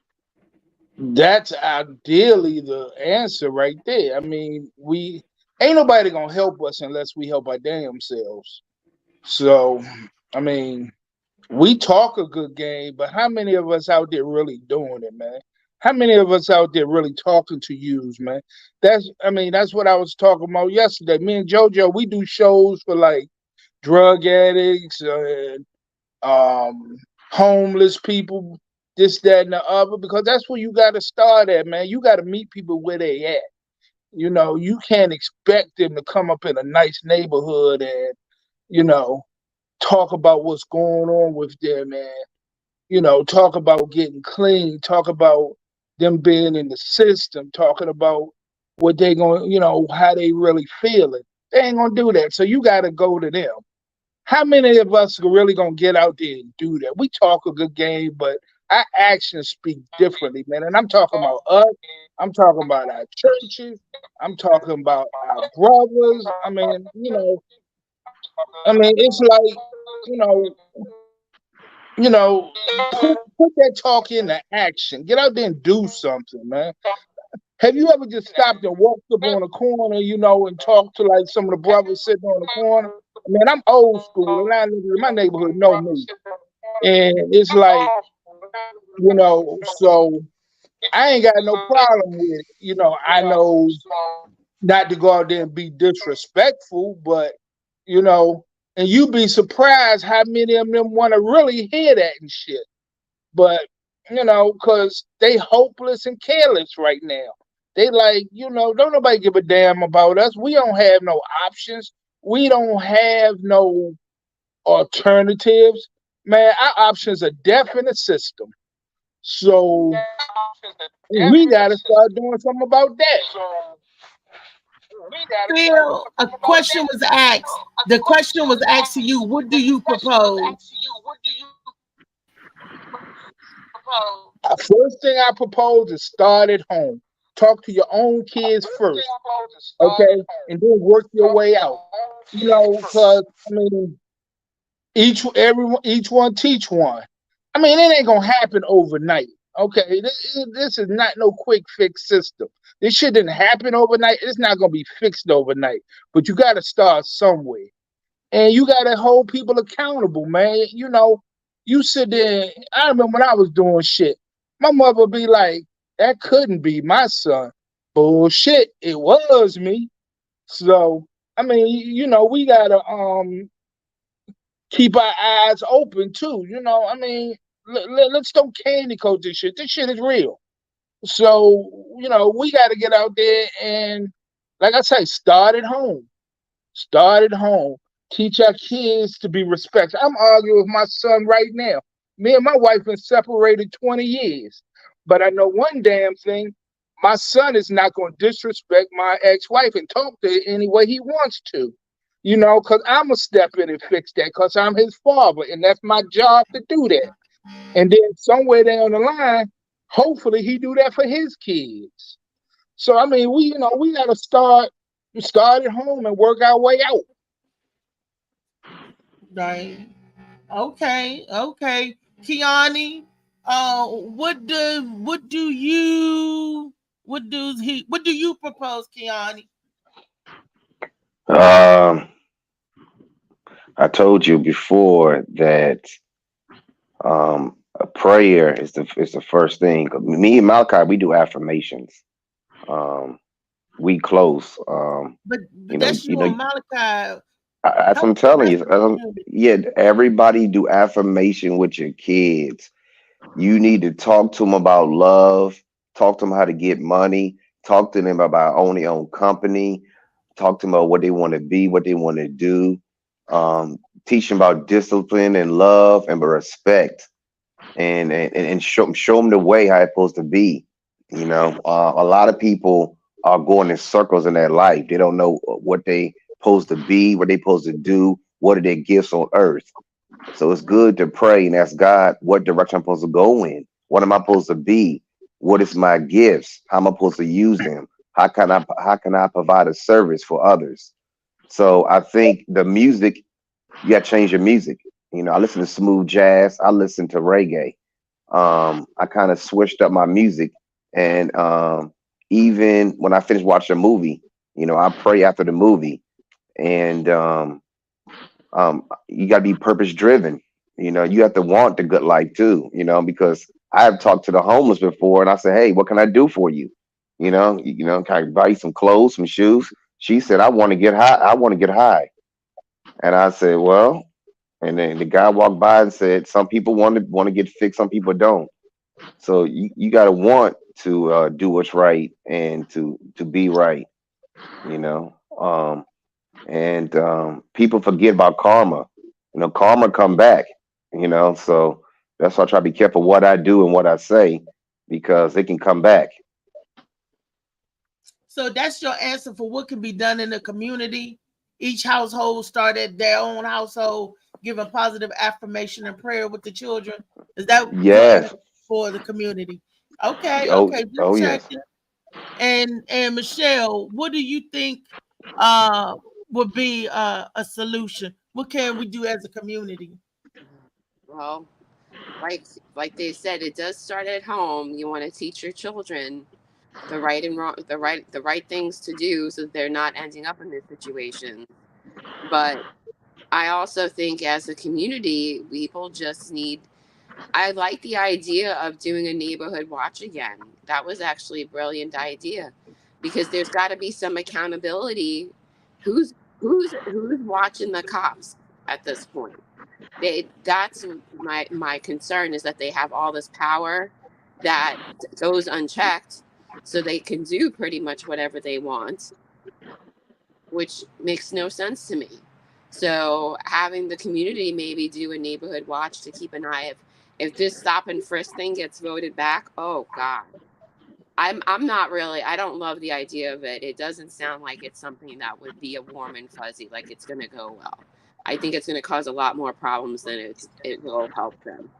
that's ideally the answer right there. I mean, we ain't nobody going to help us unless we help our damn selves. So, I mean, we talk a good game, but how many of us out there really doing it, man? How many of us out there really talking to yous, man? That's what I was talking about yesterday. Me and JoJo, we do shows for like drug addicts and homeless people, this, that, and the other, because that's where you got to start at, man. You got to meet people where they at. You can't expect them to come up in a nice neighborhood and, talk about what's going on with them and, talk about getting clean, talk about them being in the system, talking about what they going, how they really feeling. They ain't gonna do that. So you got to go to them. How many of us are really gonna get out there and do that? We talk a good game, but our actions speak differently, man. And I'm talking about us. I'm talking about our churches. I'm talking about our brothers. I mean, it's like, put that talk into action. Get out there and do something, man. Have you ever just stopped and walked up on a corner, and talked to like some of the brothers sitting on the corner? Man, I'm old school, and my neighborhood know me. And it's like, so I ain't got no problem with it. I know not to go out there and be disrespectful, but, and you'd be surprised how many of them want to really hear that and shit. But, because they hopeless and careless right now. They like, don't nobody give a damn about us. We don't have no options. We don't have no alternatives. Man, our options are deaf in the system. So we got to start doing something about that. Phil, a question was asked. The question was asked to you. What do you propose? First thing I propose is start at home. Talk to your own kids first, okay, and then work your way out. Because each one teach one. It ain't gonna happen overnight. Okay, this is not no quick fix system. This shit didn't happen overnight. It's not gonna be fixed overnight. But you got to start somewhere, and you got to hold people accountable, man. You sit there. I remember when I was doing shit, my mother would be like, "That couldn't be my son." Bullshit, it was me. So we gotta keep our eyes open too. Let's don't candy coat this shit. This shit is real. So, we got to get out there and, like I say, start at home. Start at home. Teach our kids to be respected. I'm arguing with my son right now. Me and my wife been separated 20 years. But I know one damn thing. My son is not going to disrespect my ex-wife and talk to her any way he wants to. Because I'm going to step in and fix that because I'm his father, and that's my job to do that. And then somewhere down the line, hopefully he do that for his kids. So, I mean, we got to start at home and work our way out. Right. Okay. Kiani, what do you propose, Kiani? I told you before that a prayer is the first thing. Me and Malachi, we do affirmations. We close. But that's you and Malachi. That's what I'm telling you. Yeah, everybody do affirmation with your kids. You need to talk to them about love. Talk to them how to get money. Talk to them about owning their own company. Talk to them about what they want to be, what they want to do. Teach them about discipline and love and respect, and show them the way how it's supposed to be. A lot of people are going in circles in their life. They don't know what they supposed to be, what they supposed to do, what are their gifts on earth. So it's good to pray and ask God what direction I'm supposed to go in. What am I supposed to be? What is my gifts? How am I supposed to use them? How can I provide a service for others? So I think the music, you got to change your music. I listen to smooth jazz. I listen to reggae. I kind of switched up my music, and even when I finish watching a movie, I pray after the movie. And you got to be purpose driven. You have to want the good life too. Because I have talked to the homeless before, and I said, "Hey, what can I do for you? Can I buy you some clothes, some shoes?" She said, "I want to get high. I want to get high." And I said, "Well," and then the guy walked by and said, "Some people want to get fixed, some people don't." So you got to want to do what's right and to be right. And people forget about karma. Karma come back. So that's why I try to be careful what I do and what I say, because it can come back. So that's your answer for what can be done in the community. Each household started their own household, giving positive affirmation and prayer with the children. Is that Yes for the community? Okay. Yes. And Michelle, what do you think would be a solution? What can we do as a community? Well, like they said, it does start at home. You want to teach your children the right and wrong, the right things to do, so that they're not ending up in this situation. But I also think as a community, people just need. I like the idea of doing a neighborhood watch again. That was actually a brilliant idea, because there's got to be some accountability. Who's watching the cops at this point? That's my concern, is that they have all this power that goes unchecked, so they can do pretty much whatever they want, which makes no sense to me. So having the community maybe do a neighborhood watch to keep an eye if this stop and frisk thing gets voted back, oh God. I'm not really, I don't love the idea of it. It doesn't sound like it's something that would be a warm and fuzzy, like it's going to go well. I think it's going to cause a lot more problems than it will help them.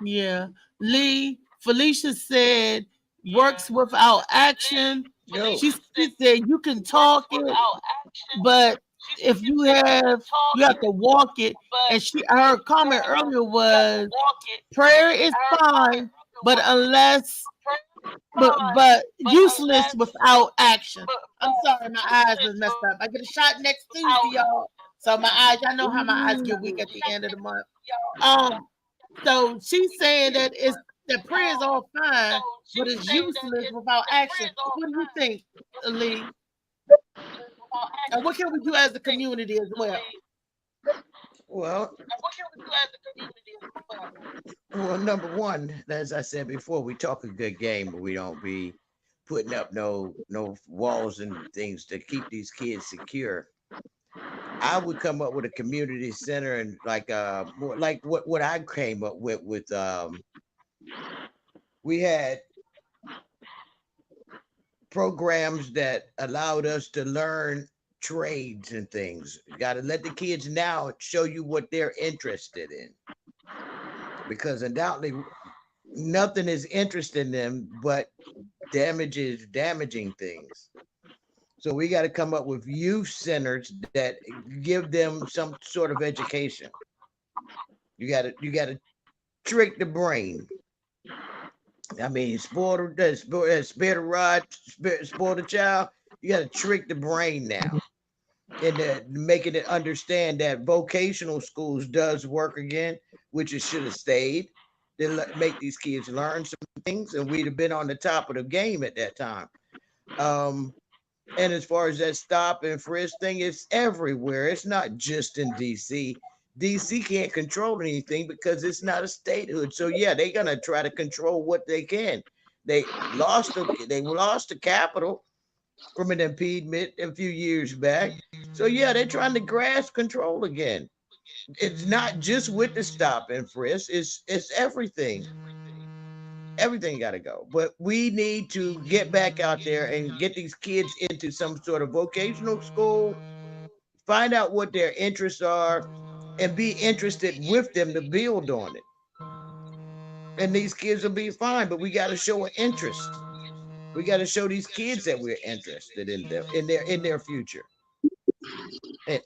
Yeah. Lee, Felicia said, works without action. She said you can talk it, but if you have to walk it. And her comment earlier was prayer is fine, but useless without action. I'm sorry, my eyes is messed up. I get a shot next Tuesday, y'all. So my eyes, I know how my eyes get weak at the end of the month. So she's saying that prayer is all fine, but it's useless without action. What do you think, Lee? And what can we do as a community as well? Well, well, number one, as I said before, we talk a good game, but we don't be putting up no walls and things to keep these kids secure. I would come up with a community center and more like what I came up with we had programs that allowed us to learn trades and things. You got to let the kids now show you what they're interested in, because undoubtedly nothing is interested in them but damaging things. So we got to come up with youth centers that give them some sort of education. You got to trick the brain. I mean, spoil the child. You got to trick the brain now, and making it understand that vocational schools does work again, which it should have stayed. They make these kids learn some things, and we'd have been on the top of the game at that time. And as far as that stop and frisk thing, it's everywhere. It's not just in DC. DC can't control anything because it's not a statehood. So yeah, they're gonna try to control what they can. They lost the Capitol from an impediment a few years back. So yeah, they're trying to grasp control again. It's not just with the stop and frisk. It's everything. Everything got to go. But we need to get back out there and get these kids into some sort of vocational school, find out what their interests are, and be interested with them to build on it. And these kids will be fine, but we got to show an interest. We got to show these kids that we're interested in them, in their future,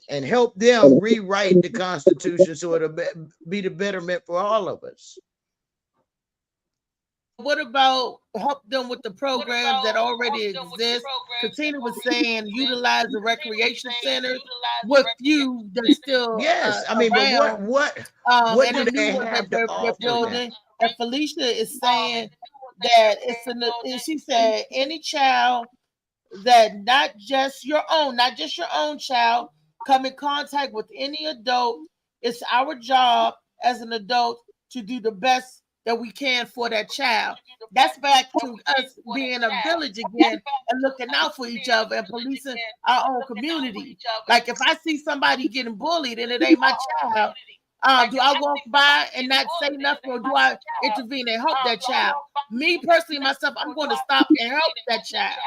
and help them rewrite the Constitution so it'll be the betterment for all of us. What about help them with the programs that already exist? Katina was saying utilize the recreation centers with you that's still I mean, around. but what And do the they new one have that to they're offer building. now? And Felicia is saying that and she said any child that not just your own child come in contact with any adult, it's our job as an adult to do the best that we can for that child. That's back to us being a village again and looking out for each other and policing our own community. Like if I see somebody getting bullied and it ain't my child, do I walk by and not say nothing, or do I intervene and help that child? Me personally, myself, I'm going to stop and help that child.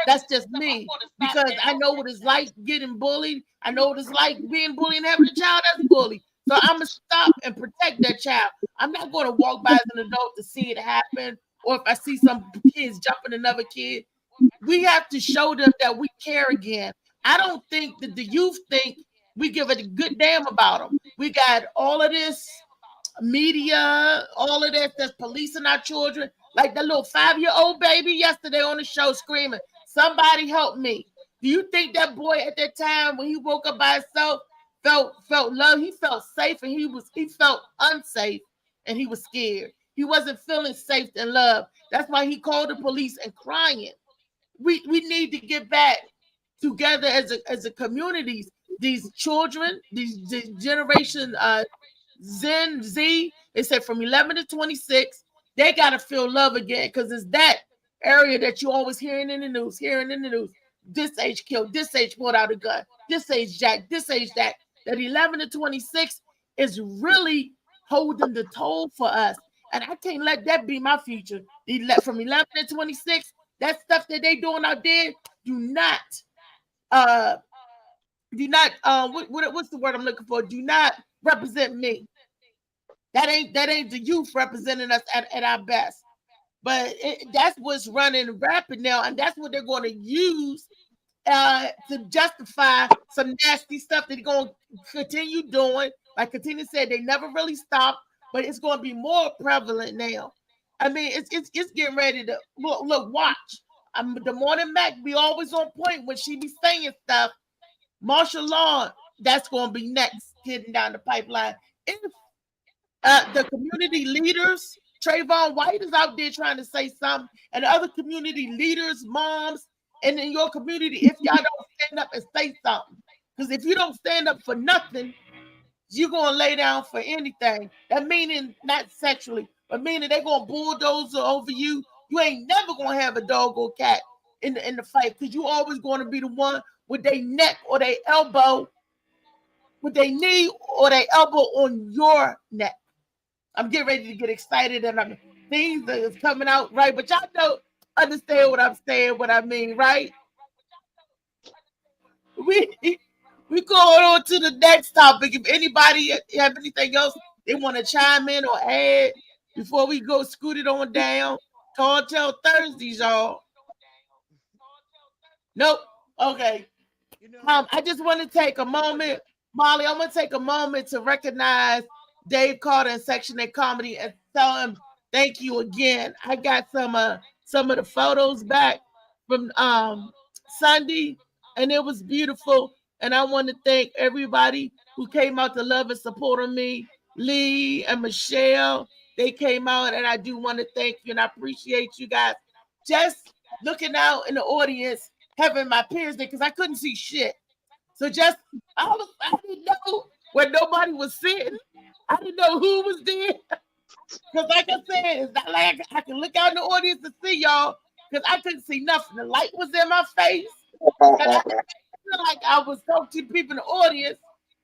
That's just me, because I know what it's like getting bullied. I know what it's like being bullied and having a child that's bullied. So I'm going to stop and protect that child. I'm not going to walk by as an adult to see it happen, or if I see some kids jumping another kid. We have to show them that we care again. I don't think that the youth think we give a good damn about them. We got all of this media, all of this that's policing our children. Like that little 5-year-old baby yesterday on the show screaming, "Somebody help me." Do you think that boy at that time when he woke up by himself felt love? He felt safe, and he felt unsafe, and he was scared. He wasn't feeling safe and loved. That's why he called the police and crying. We need to get back together as a communities. These children, these generation Gen Z, they said from 11 to 26, they got to feel love again, because it's that area that you always hearing in the news. This age killed, this age pulled out a gun, this age jack, this age that. That 11 to 26 is really holding the toll for us. And I can't let that be my future. From 11 to 26, that stuff that they doing out there, do not what's the word I'm looking for? Do not represent me. That ain't the youth representing us at our best. But that's what's running rapid now, and that's what they're going to use to justify some nasty stuff that they're going to continue doing. Like Katina said, they never really stopped, but it's going to be more prevalent now. I mean, it's getting ready to look. Watch. The Morning Mac be always on point when she be saying stuff. Martial law, that's going to be next, getting down the pipeline. If the community leaders, Trayvon White is out there trying to say something, and other community leaders, moms, and in your community, if y'all don't stand up and say something, because if you don't stand up for nothing, you're gonna lay down for anything. That meaning not sexually, but meaning they're gonna bulldoze over you. You ain't never gonna have a dog or cat in the fight, because you always gonna be the one with their neck or their elbow, with their knee or their elbow on your neck. I'm getting ready to get excited, and things that is coming out right, but y'all don't understand what I'm saying, what I mean, right? We going on to the next topic. If anybody have anything else they want to chime in or add before we go scoot it on down, Tall Tale Thursdays, y'all. Nope. Okay. I just want to take a moment, Molly. I'm gonna take a moment to recognize Dave Carter in Section 8 Comedy and tell him thank you again. I got some of the photos back from Sunday, and it was beautiful. And I want to thank everybody who came out to love and support on me. Lee and Michelle, they came out, and I do want to thank you, and I appreciate you guys just looking out in the audience, having my peers there, because I couldn't see shit. So just I didn't know where nobody was sitting. I didn't know who was there. Because like I said, it's not like I can look out in the audience to see y'all, because I couldn't see nothing. The light was in my face. And I feel like I was talking to people in the audience,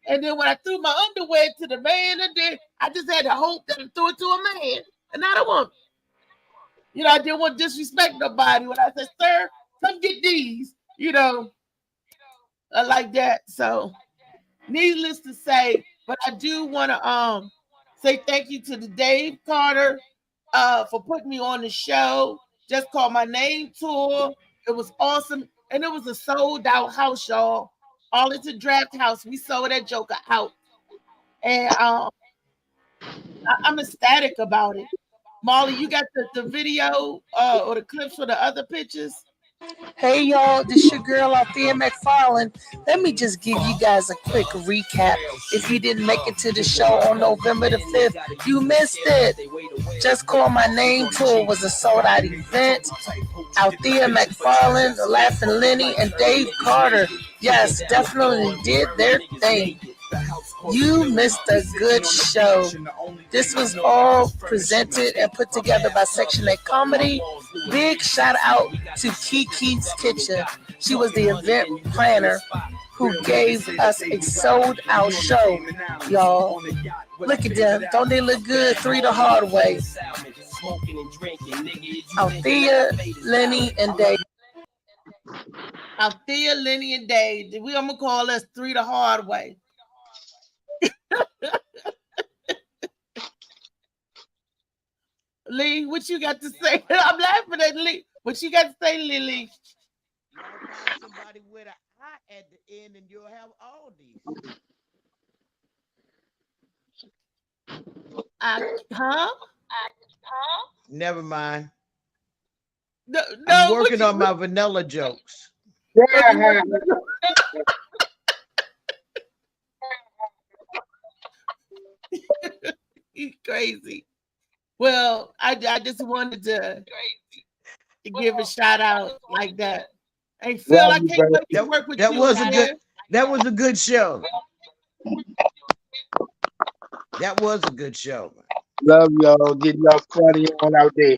and then when I threw my underwear to the man, and then I just had to hope that I threw it to a man and not a woman. You know, I didn't want to disrespect nobody when I said, "Sir, come get these." You know, like that. So, needless to say, but I do want to say thank you to the Dave Carter for putting me on the show. Just Call My Name tour. It was awesome. And it was a sold out house, y'all. Arlington Draft House. We sold that joker out. And I'm ecstatic about it. Molly, you got the video or the clips for the other pictures? Hey y'all, this your girl Althea McFarland. Let me just give you guys a quick recap. If you didn't make it to the show on November the 5th, you missed it. Just Call My Name tour was a sold out event. Althea McFarland, Laughing Lenny, and Dave Carter, yes, definitely did their thing. You missed a good show. This was all presented and put together by Section 8 Comedy. Big shout out to Kiki's Kitchen. She was the event planner who gave us a sold out show, y'all. Look at them. Don't they look good? 3 the hard way. Althea, Lenny, and Dave. Althea, Lenny, and Dave. I'm going to call us 3 the hard way. Lee, what you got to say? I'm laughing at Lee. What you got to say, Lily? Somebody with an eye at the end, and you'll have all these. Never mind. No, I'm working on my vanilla jokes. He's crazy. Well, I just wanted to give a shout out like that. Hey Phil, I can't wait to work with you. That was a good show. That was a good show. Love y'all. Get y'all funny on out there.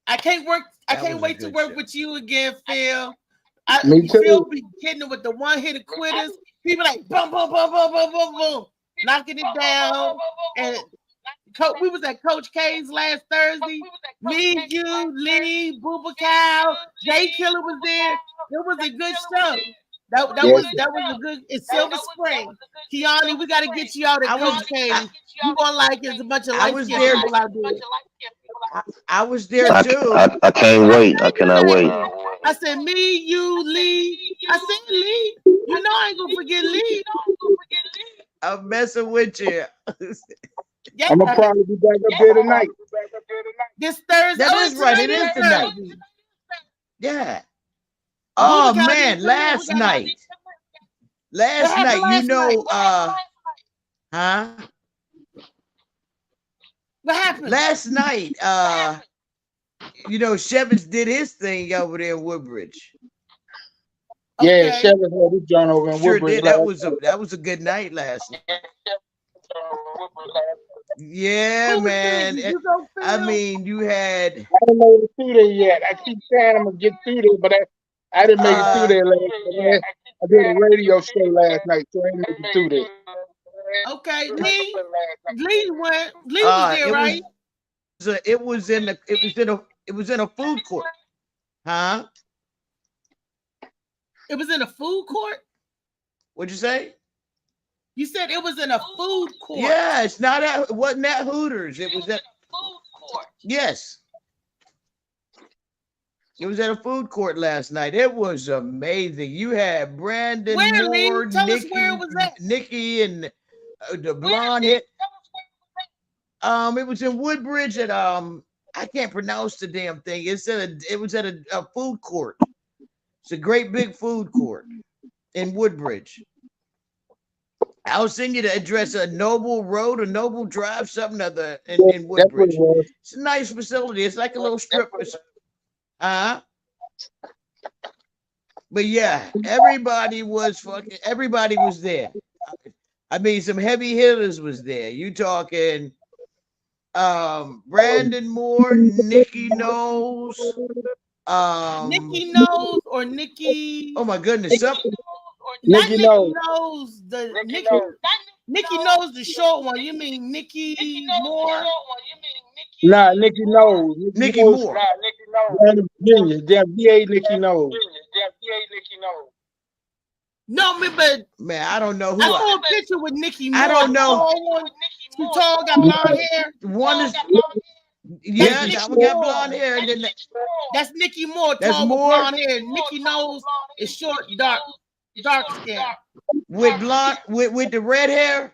I can't wait to work with you again, Phil. Me too. Phil be hitting it with the one-hitter quitters. People like boom, boom, boom, boom, boom, boom, boom, knocking it down. And we was at Coach K's last Thursday. Me, you, Lee, Booba Cow, Jay Killer was there. It was a good show. That was a good. It's Silver Spring. Kiani, we got to get you out at Coach K's. You gonna like it? There's a bunch of light skinned people out there. I was there too. I can't wait. I cannot wait. I said, me, you, Lee. I said, Lee. You know I ain't gonna forget Lee. I'm messing with you. Yeah. I'm gonna probably be back up there tonight. This Thursday. That is right. It is tonight. Yeah. Oh man, last night, you know, huh? What happened? Last night, you know, Shevins did his thing over there in Woodbridge. Yeah, Okay. Chevy had this joint over in Sure Woodbridge did. That was a good night last night. Yeah, Who was there? man. Did you go, I Phil? mean, you had I didn't make it through there yet. I keep saying I'm gonna get through there, but I didn't make it through there last night. I did a radio show last night, so I didn't make it through there. Okay, Lee went. Lee was there, right? it was in a food court. Huh? It was in a food court. What'd you say? You said it was in a food court. Yeah, it wasn't at Hooters. It was at food court. Yes. It was at a food court last night. It was amazing. You had Brandon Where, Moore, Lee? Tell us where it was at. Nikki, and the blonde head. It was in Woodbridge at I can't pronounce the damn thing. It was at a food court. It's a great big food court in Woodbridge. I'll send you the address of Noble Road or Noble Drive, something other in Woodbridge. It's a nice facility. It's like a little strip. But yeah, everybody was there. I mean, some heavy hitters was there. You talking Brandon Moore, Nikki Knowles, Nikki Knowles or Nikki? Oh my goodness, Not Nikki Knowles. Nikki Knowles, the short one. You mean Nikki Moore? Nah, Nikki Knowles. Nikki Moore. Down in Virginia. Damn, VA Nikki Knowles. No, but man, I don't know who. I saw a picture with Nikki Moore. I don't know. Too tall, got blonde hair. One is yeah, that one got blonde hair, and then that's Nikki Moore. That's tall Moore? with blonde hair. Nikki Knowles is short, dark skin. with blonde with the red hair.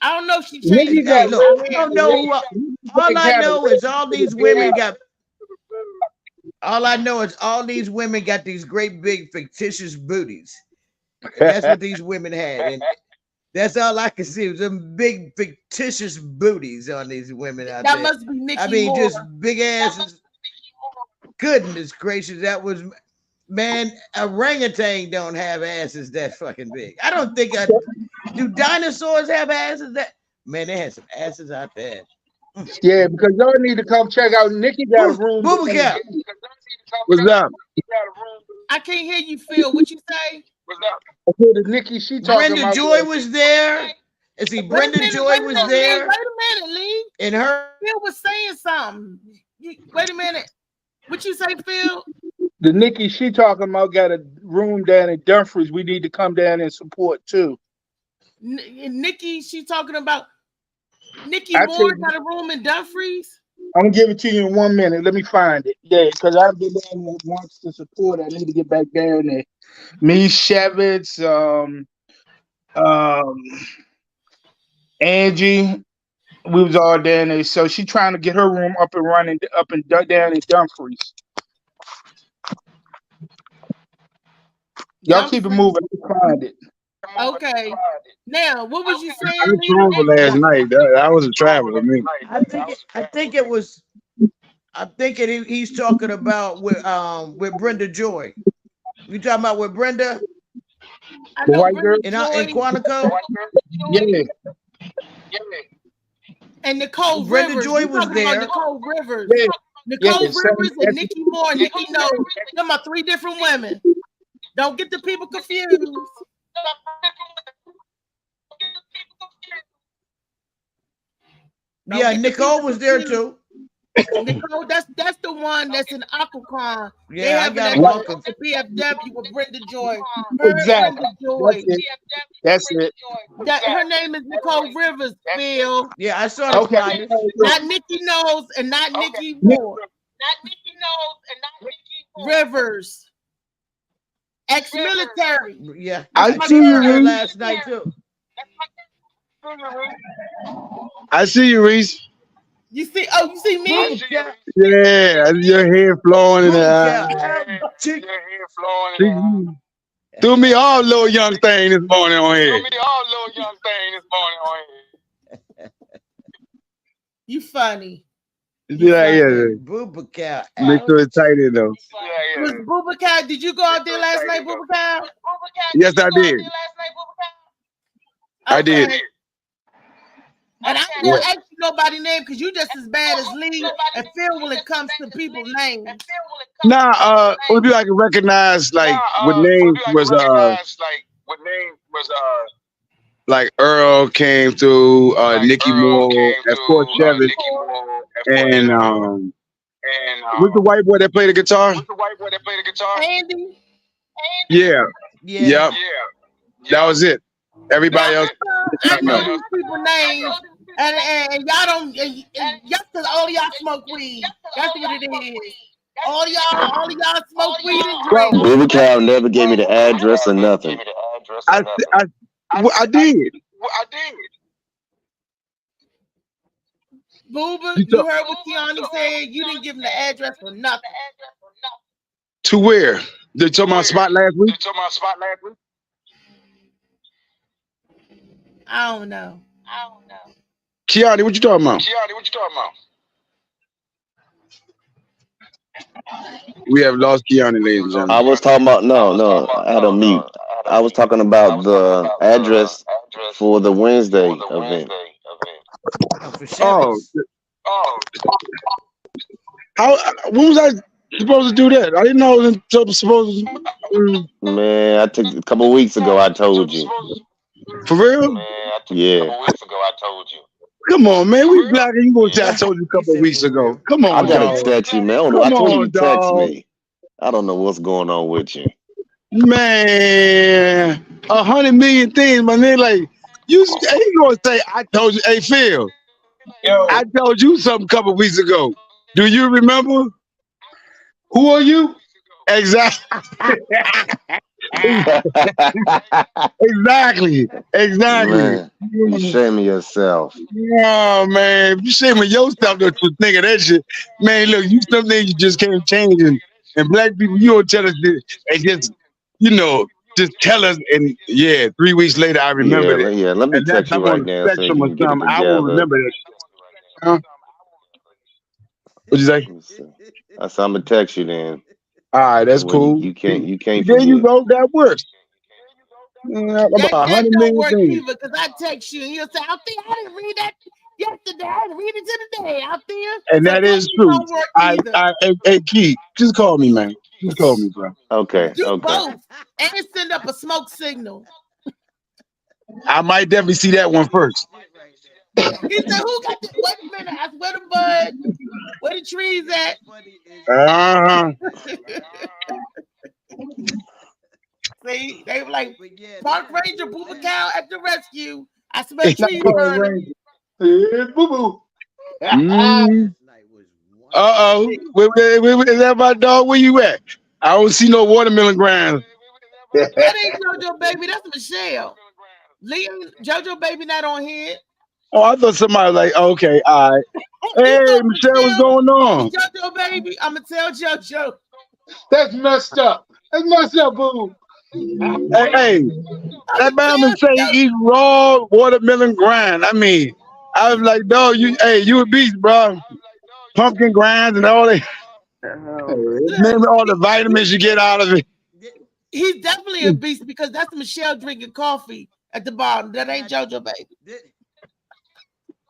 I don't know if she Nikki changed. Hey, look, I don't know who. All I know is all these women got. All I know is all these women got these great big fictitious booties. That's what these women had, and that's all I can see was them big fictitious booties on these women out That there. must be Nikki I mean, Moore. just big asses. Goodness gracious, that was, man. Orangutan don't have asses that fucking big. I don't think do dinosaurs have asses that? Man, they had some asses out there. Yeah, because y'all need to come check out. Nikki got a room. Booba Cap. What's up? I can't hear you, Phil. What you say? I said the Nikki, she talking Brenda about. Joy was there. And see, Brenda Joy was there. Wait a minute, Lee. And her. Phil was saying something. Wait a minute. What you say, Phil? The Nikki, she talking about got a room down in Dumfries. We need to come down and support too. Nikki, she talking about Nikki I Moore tell you- got a room in Dumfries. I'm gonna give it to you in 1 minute. Let me find it. Yeah, because I've been down there once to support. I need to get back down there. Me, Shevitz, Angie, we was all down there. So she trying to get her room up and running down in Dumfries. Y'all keep it moving. Let me find it. Okay. Now, what was you I saying? was Lee? traveling last night. That was a travel with me. I'm thinking he's talking about with Brenda Joy. You talking about with Brenda? The white girl in Quantico? Yeah. And Nicole Brenda Rivers. Joy You was talking about there. Nicole Rivers. Yeah. Nicole Yeah, Rivers so- and Nikki Moore and Nikki Knowles. Them are three different women. Don't get the people confused. Don't Yeah, get the Nicole people was there confused. too. Nicole, that's the one that's in Aquacon. Yeah, they I having got that them all the PFW with Brenda Joy. Her and Exactly. Brenda Joy. That's it. Her name is Nicole Rivers, Phil. Yeah, I saw the Okay. flyer. Not Nikki Knowles and not Nikki Moore. Rivers. Ex-military. Yeah, I saw see you, her Reese. last night too. I see you, Reese. You see me? Yeah, your hair flowing in the Threw me all little young thing this morning on here. You funny. Yeah, yeah. Booba Cow. Make sure it's tight in though. Was Bubakar, did you go out there last night, Bubakar? Yes, I did. I did. Okay. And I'm gonna ask you nobody's name because you just as bad as Lee and Phil when it comes to people's names. Nah, would be I can recognize like what name was like Earl came through, Nicky Moore, and Fort Chevy, and what's the white boy that played the guitar? Andy. Yeah. Yep. That was it. Everybody else. I know these people names, and y'all don't. And y'all, cause all y'all smoke weed. That's what it is. All of y'all smoke weed and drink. Bubakar never gave me the address or nothing. I did. Booba, you heard what Kiani said. You didn't give him the address for nothing. To where? They told my spot last week. I don't know. Kiani, what you talking about? We have lost Kiani, ladies and gentlemen. I was talking about no. I had a mute. I was talking about the address for the Wednesday event. Oh. When was I supposed to do that? I didn't know it was supposed to. Man, I took a couple weeks ago. I told you. For real? Yeah. Come on, man. We black and you gonna say I told you a couple weeks ago. Come on, I gotta dog. text you, man. I don't know. I Come told you on, to text dog. me. I don't know what's going on with you. Man, 100 million things, my nigga. Like you gonna say I told you, hey Phil, I told you something a couple weeks ago. Do you remember? Who are you? Exactly. Exactly. Man, you shame yourself. Oh man, if you shaming yourself, don't you think of that shit? Man, look, you some things you just can't change, and black people, you don't tell us this, and just tell us, and 3 weeks later I remember it. Yeah, let me And text that's you I'm right on now so spectrum you or can get it something. I will together. remember that. Huh? What'd you say? I said I'm gonna text you then. All right, that's Well, cool. You can't There you forget. go. That works. About That 100 don't million work things. either because I text you and you'll say, I didn't read that yesterday. I didn't read it today out there. And So that is text true. don't work either. Hey, Keith, just call me, man. Just call me, bro. Okay. Do both and send up a smoke signal. I might definitely see that one first. He said, who got the wait a minute, I swear to bud. Where the trees at? See, they were like Park Ranger Bubakar at the rescue. I smell trees burning. Boo-boo. Is that my dog? Where you at? I don't see no watermelon ground. That ain't JoJo Baby, that's Michelle. Lee and JoJo Baby not on here. Oh, I thought somebody was like, okay, all right. Hey, Michelle, what's going on? JoJo Baby, I'ma tell JoJo. That's messed up. That's messed up, boo. Hey, that man say he eat raw watermelon grind. I mean, I was like, dog, you a beast, bro. Pumpkin grinds and all that. Name all the vitamins you get out of it. He's definitely a beast because that's Michelle drinking coffee at the bottom. That ain't JoJo Baby.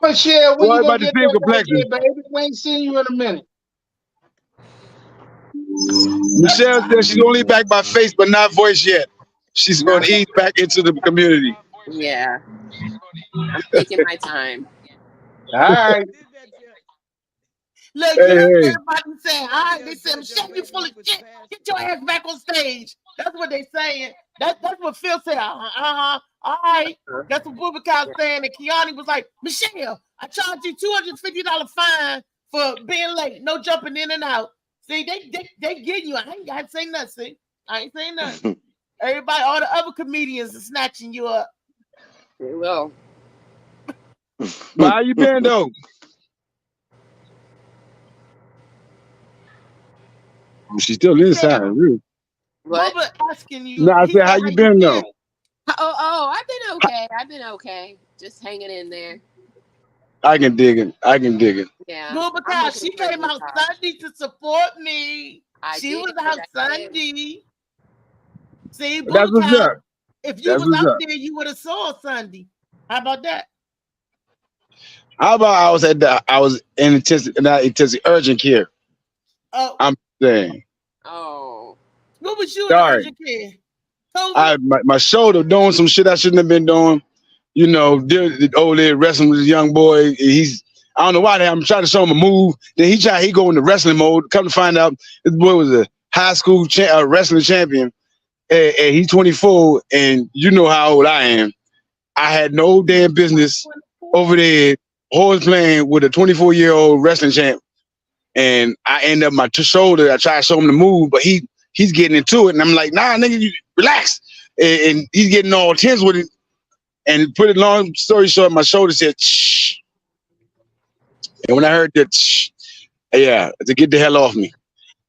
Michelle, when What you about gonna the get same that complexion? right there, baby? We ain't seen you in a minute. Michelle said she's only back by face but not voice yet. She's going to ease back into the community. Yeah. I'm taking my time. All right. Look, Hey, you heard hey. everybody saying, all right, they said, Michelle, you full of shit. Get your ass back on stage. That's what they saying. That's what Phil said. All right. That's what Bubakar saying. And Kiani was like, Michelle, I charged you $250 fine for being late. No jumping in and out. See, they getting you. I ain't got to say nothing. See, I ain't saying nothing. Everybody, all the other comedians are snatching you up. They will. But how you been though? She's still inside, really. What? Bubba asking you. No, I said, how you been though? Oh, I've been okay. Just hanging in there. I can dig it. Yeah. Bubakar, she came out Sunday to support me. She was out Sunday. See, That's what's Bulltown, up. if you That's was what's out up. there, you would have saw Sunday. How about that? How about I was in intensive urgent care. Oh, I'm saying. Oh. what was you in Sorry. urgent care? COVID? My shoulder doing some shit I shouldn't have been doing. You know, the old lady wrestling with this young boy. I don't know why I'm trying to show him a move. Then he go into wrestling mode. Come to find out, this boy was a high school wrestling champion, and he's 24. And you know how old I am. I had no damn business over there horse playing with a 24-year-old wrestling champ. And I end up my shoulder. I try to show him the move, but he's getting into it, and I'm like, nah, nigga, you relax. And he's getting all tense with it. And put it long story short, my shoulder said, shh. And when I heard that, shh, yeah, to get the hell off me.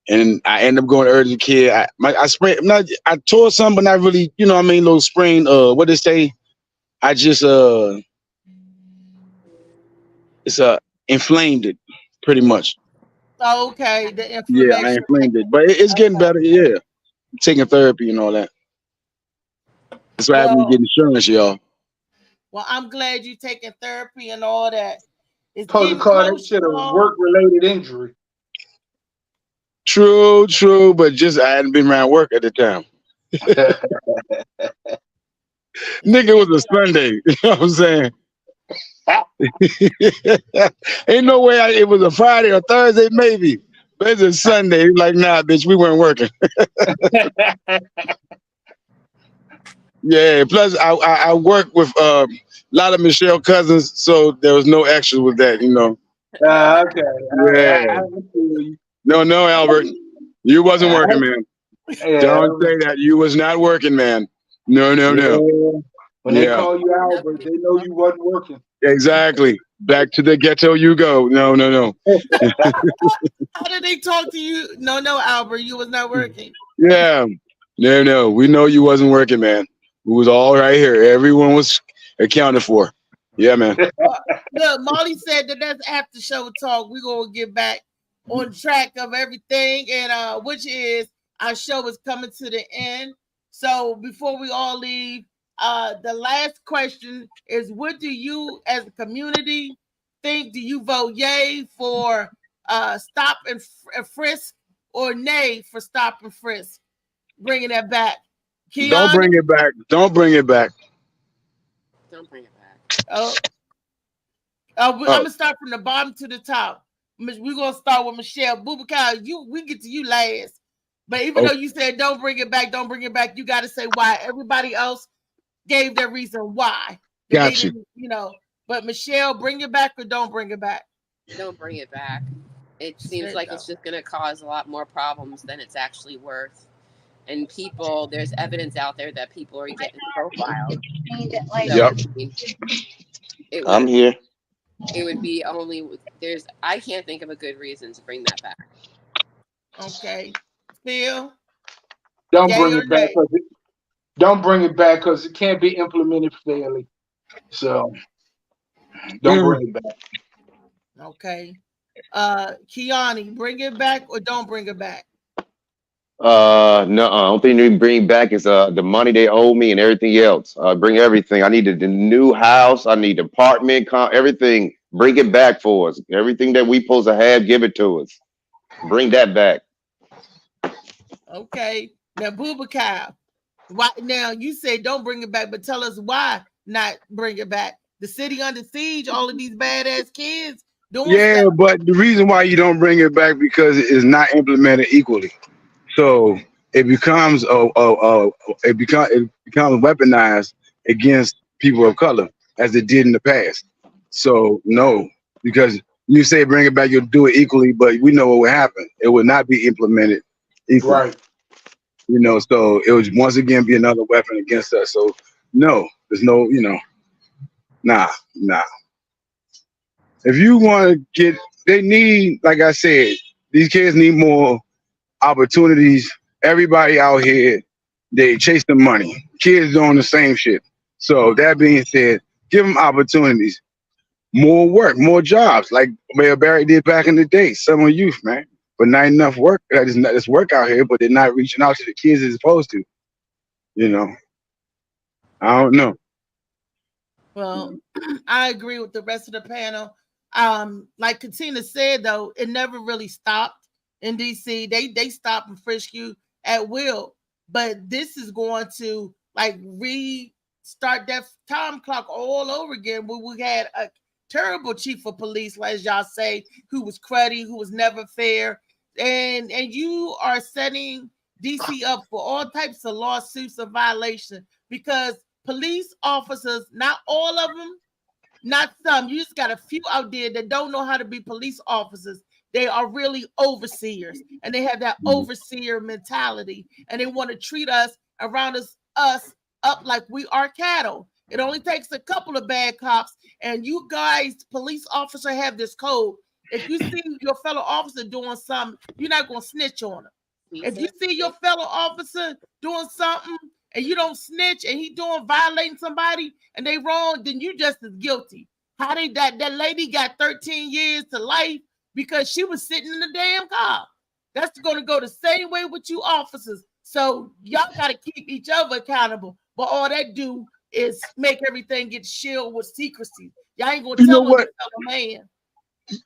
And I end up going to urgent care. I sprained. I tore something, but not really. You know what I mean? Little sprain. What they say? I just it's inflamed it pretty much. Oh, okay, the Yeah, inflammation. I inflamed it, but it's getting better. Yeah, taking therapy and all that. That's why I haven't get insurance, y'all. Well, I'm glad you're taking therapy and all that. It's Supposed to getting call that close, shit a y'all. work-related injury. True, but just I hadn't been around work at the time. Nigga, it was a Sunday. You know what I'm saying? Ain't no way it was a Friday or Thursday, maybe. But it's a Sunday. Like, nah, bitch, we weren't working. Yeah, plus I work with a lot of Michelle cousins, so there was no extras with that, you know. Okay. Yeah. No, Albert. You wasn't working, man. Yeah. Don't say that. You was not working, man. No. When they call you Albert, they know you wasn't working. Exactly. Back to the ghetto you go. No. How did they talk to you? No, Albert, you was not working. Yeah. No. We know you wasn't working, man. We was all right here. Everyone was accounted for. Yeah, man. Look, Molly said that's after show talk. We're gonna get back on track of everything, and which is our show is coming to the end. So before we all leave, the last question is: what do you, as a community, think? Do you vote yay for stop and frisk, or nay for stop and frisk? Bringing that back. Keon? Don't bring it back. Don't bring it back. Don't bring it back. I'm gonna start from the bottom to the top. We're gonna start with Michelle Boubacar. We get to you last, but even though you said don't bring it back, you got to say why. Everybody else gave their reason why. Got you. You know, but Michelle, bring it back or don't bring it back. Don't bring it back. It seems like it's just going to cause a lot more problems than it's actually worth. And there's evidence out there that people are getting profiled. Yep. I'm here. It would be I can't think of a good reason to bring that back. Okay. Phil? Don't bring it back. Don't bring it back because it can't be implemented fairly. So don't bring it back. Okay. Kiani, bring it back or don't bring it back? No, I don't think they bring back is the money they owe me and everything else. Bring everything. I need the new house. I need apartment, everything. Bring it back for us. Everything that we supposed to have, give it to us. Bring that back. Okay. Now, Boubacar, why? Now you say don't bring it back, but tell us why not bring it back. The city under siege. All of these badass kids doing stuff. But the reason why you don't bring it back because it is not implemented equally. So it becomes weaponized against people of color as it did in the past. So no, because you say bring it back, you'll do it equally, but we know what would happen. It would not be implemented equally. Right. You know, so it would once again be another weapon against us. So no, there's no, nah. If you want to they need, like I said, these kids need more opportunities. Everybody out here, they chasing money. Kids doing the same shit. So that being said, give them opportunities, more work, more jobs, like Mayor Barry did back in the day. Summer youth, man. but not enough work. There's work out here, but they're not reaching out to the kids as supposed to. You know, I don't know. Well, I agree with the rest of the panel. Like Katina said, though, it never really stopped in DC. They stop and frisk you at will, but this is going to like restart that time clock all over again. Where we had a terrible chief of police, as y'all say, who was cruddy, who was never fair, and you are setting DC up for all types of lawsuits of violation because police officers, not all of them, not some, you just got a few out there that don't know how to be police officers. They are really overseers, and they have that overseer mentality, and they want to treat us around us up like we are cattle. It only takes a couple of bad cops, and you guys, police officer, have this code. If you see your fellow officer doing something, you're not going to snitch on them. If you see your fellow officer doing something and you don't snitch and he violating somebody and they wrong, then you just as guilty. How they that lady got 13 years to life because she was sitting in the damn car. That's going to go the same way with you officers. So y'all got to keep each other accountable. But all that do is make everything get shielded with secrecy. Y'all ain't going to tell what man.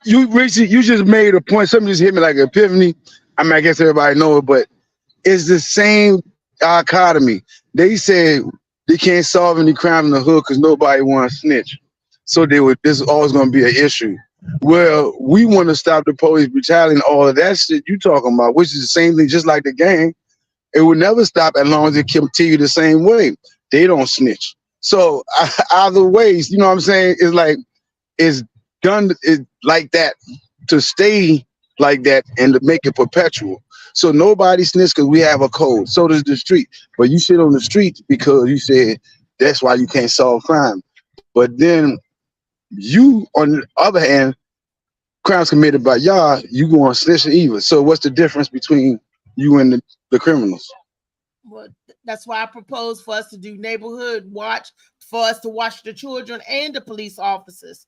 You just made a point. Something just hit me like an epiphany. I mean, I guess everybody know it, but it's the same dichotomy. They said they can't solve any crime in the hood because nobody wants to snitch. So this is always going to be an issue. Well, we want to stop the police brutality and all of that shit you talking about, which is the same thing, just like the gang. It will never stop as long as it continue the same way. They don't snitch. So either ways, you know what I'm saying? It's like it's done like that to stay like that and to make it perpetual. So nobody snitch because we have a code. So does the street. But you shit on the street because you said that's why you can't solve crime. But then you, on the other hand, crimes committed by y'all, you go on snitch or evil. So what's the difference between you and the criminals? Well, that's why I propose for us to do neighborhood watch, for us to watch the children and the police officers.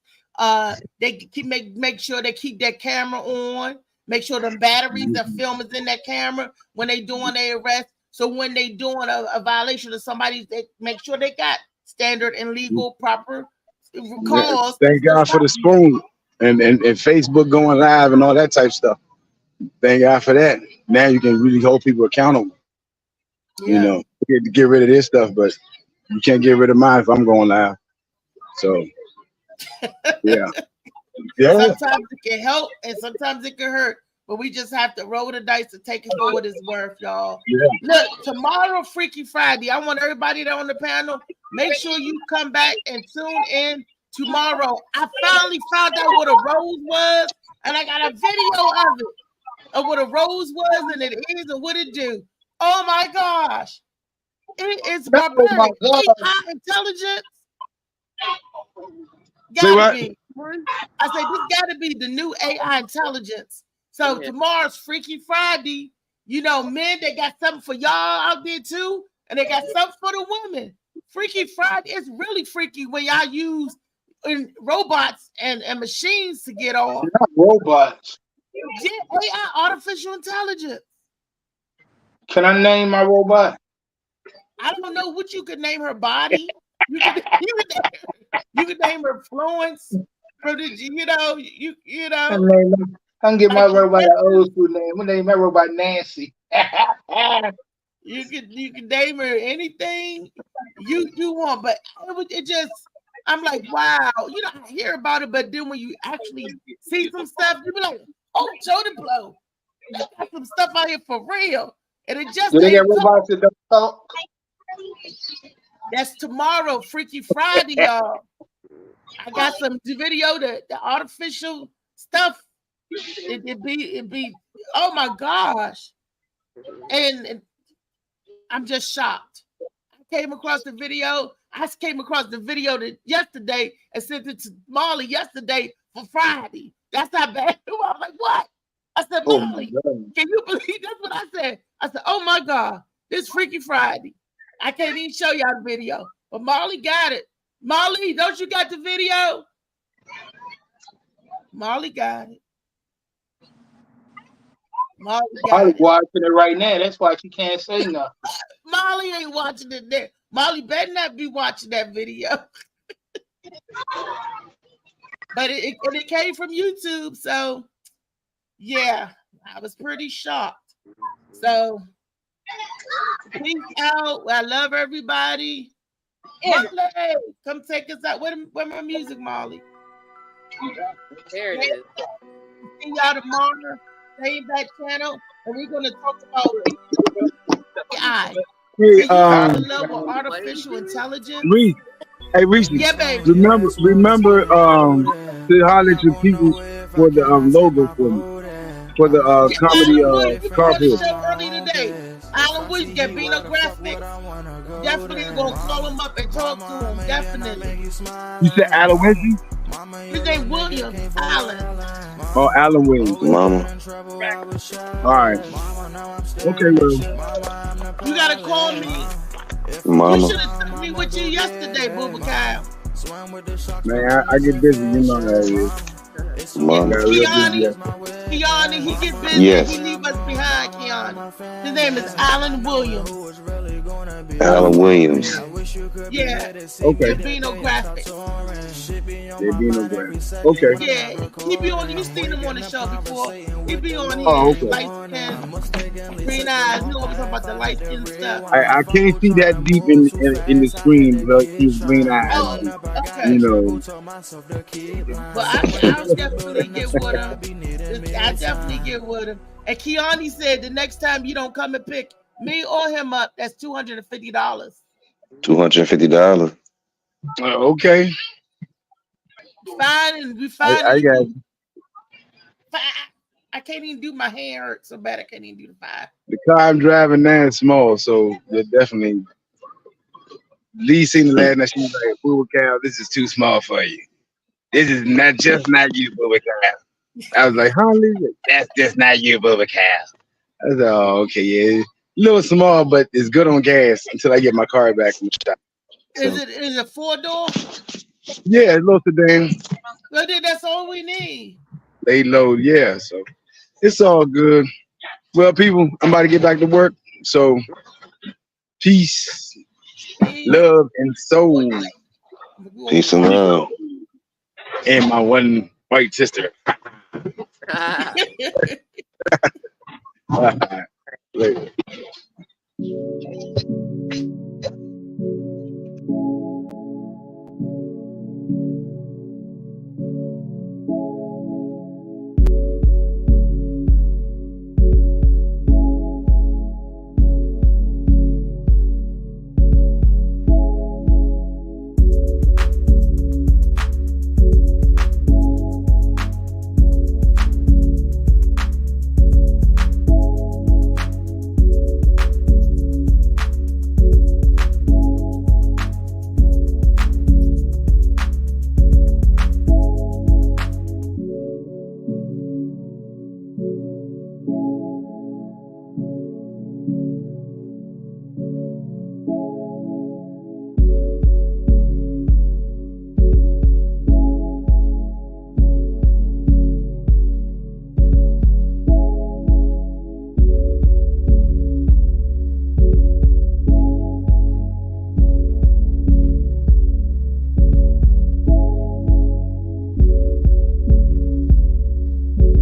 They keep make sure they keep that camera on, make sure the batteries, the film is in that camera when they doing their arrest. So when they doing a violation of somebody, they make sure they got standard and legal proper calls. Thank God for the spoon and Facebook going live and all that type of stuff. Thank God for that. Now you can really hold people accountable. Yeah. You know, get rid of this stuff, but you can't get rid of mine if I'm going live. So yeah. Sometimes it can help and sometimes it can hurt, but we just have to roll the dice and take it for what it's worth, y'all. Yeah. Look, tomorrow, Freaky Friday. I want everybody that on the panel, make sure you come back and tune in tomorrow. I finally found out what a rose was, and I got a video of it, of what a rose was and it is and what it do. Oh my gosh. It is barbaric. AI intelligence. Gotta be. I say this gotta be the new AI intelligence. So tomorrow's Freaky Friday. You know, men, they got something for y'all out there too, and they got something for the women. Freaky Friday is really freaky when y'all use robots and machines to get off. Not robots. Yeah, AI, artificial intelligence. Can I name my robot? I don't know what you could name her body. You could name her Florence. You know. I can give my robot an old school name. I'm gonna name my robot Nancy. You can name her anything you want, but it just, I'm like, wow, you know, I hear about it, but then when you actually see some stuff, you be like, oh, Jody Blow, they got some stuff out here for real. And it just they got robots that don't talk. That's tomorrow, Freaky Friday, y'all. I got some video, the artificial stuff. It be, oh my gosh. And I'm just shocked. I came across the video yesterday and sent it to Molly yesterday for Friday. That's not bad. I was like, what? I said, Molly, can you believe that's what I said? I said, oh my God, this Freaky Friday. I can't even show y'all the video, but Molly got it. Molly, don't you got the video? Molly got it. Molly got Molly's it. watching it right now. That's why she can't say nothing. Molly ain't watching it there. Molly better not be watching that video. But it came from YouTube, so yeah, I was pretty shocked. So peace out. I love everybody. Molly, come take us out. Where my music, Molly? There it is. See y'all tomorrow. Same back channel, and we're gonna talk about AI. Hey, So you have a level of artificial intelligence. Reese. Hey, Reese. Yeah, baby. Remember, to holler at your people for the logo for me, for the comedy carpool. Early today, Alan Williams, Gambino Graphics. Definitely gonna call him up and talk to him. Definitely. You said Alan Williams? His name Williams, Alan. Oh, Alan Williams. Mama. All right. Okay, well. You gotta call me. Mama. You should have took me with you yesterday, Booba Kyle. Man, I get busy. You know how it is. Mama. Keanu, he get busy. Yes. He leave us behind, Keanu. His name is Alan Williams. Alan Williams. Yeah. Okay. Gambino Graphics. Gambino Graphics. Okay. Yeah. He be on. You seen him on the show before. He be on here. Oh, okay. Light skin, green eyes. You know what I'm talking about, the light skin stuff. I can't see that deep in the screen, but he's green eyes. Oh, okay. You know. But I'll definitely get with him. I definitely get with him. And Keanu said the next time you don't come and pick me or him up, that's $250. $250. Okay. Fine, and we fine. I got you. I can't even do my hair hurt so bad. I can't even do the five. The car I'm driving now is small, so you're definitely. Lee seen the last night. She was like, "Booba Cal, this is too small for you. This is not you, Booba Cal." I was like, "Huh, Lee? That's just not you, Booba Cal." I was like, "Oh, okay, yeah, a little small, but it's good on gas until I get my car back from the shop." So, Is it 4-door? yeah, it's a little sedan. Well, then that's all we need. They load, yeah. So it's all good. Well, people, I'm about to get back to work. So peace, love, and soul. Peace and love. And my one white sister. Later.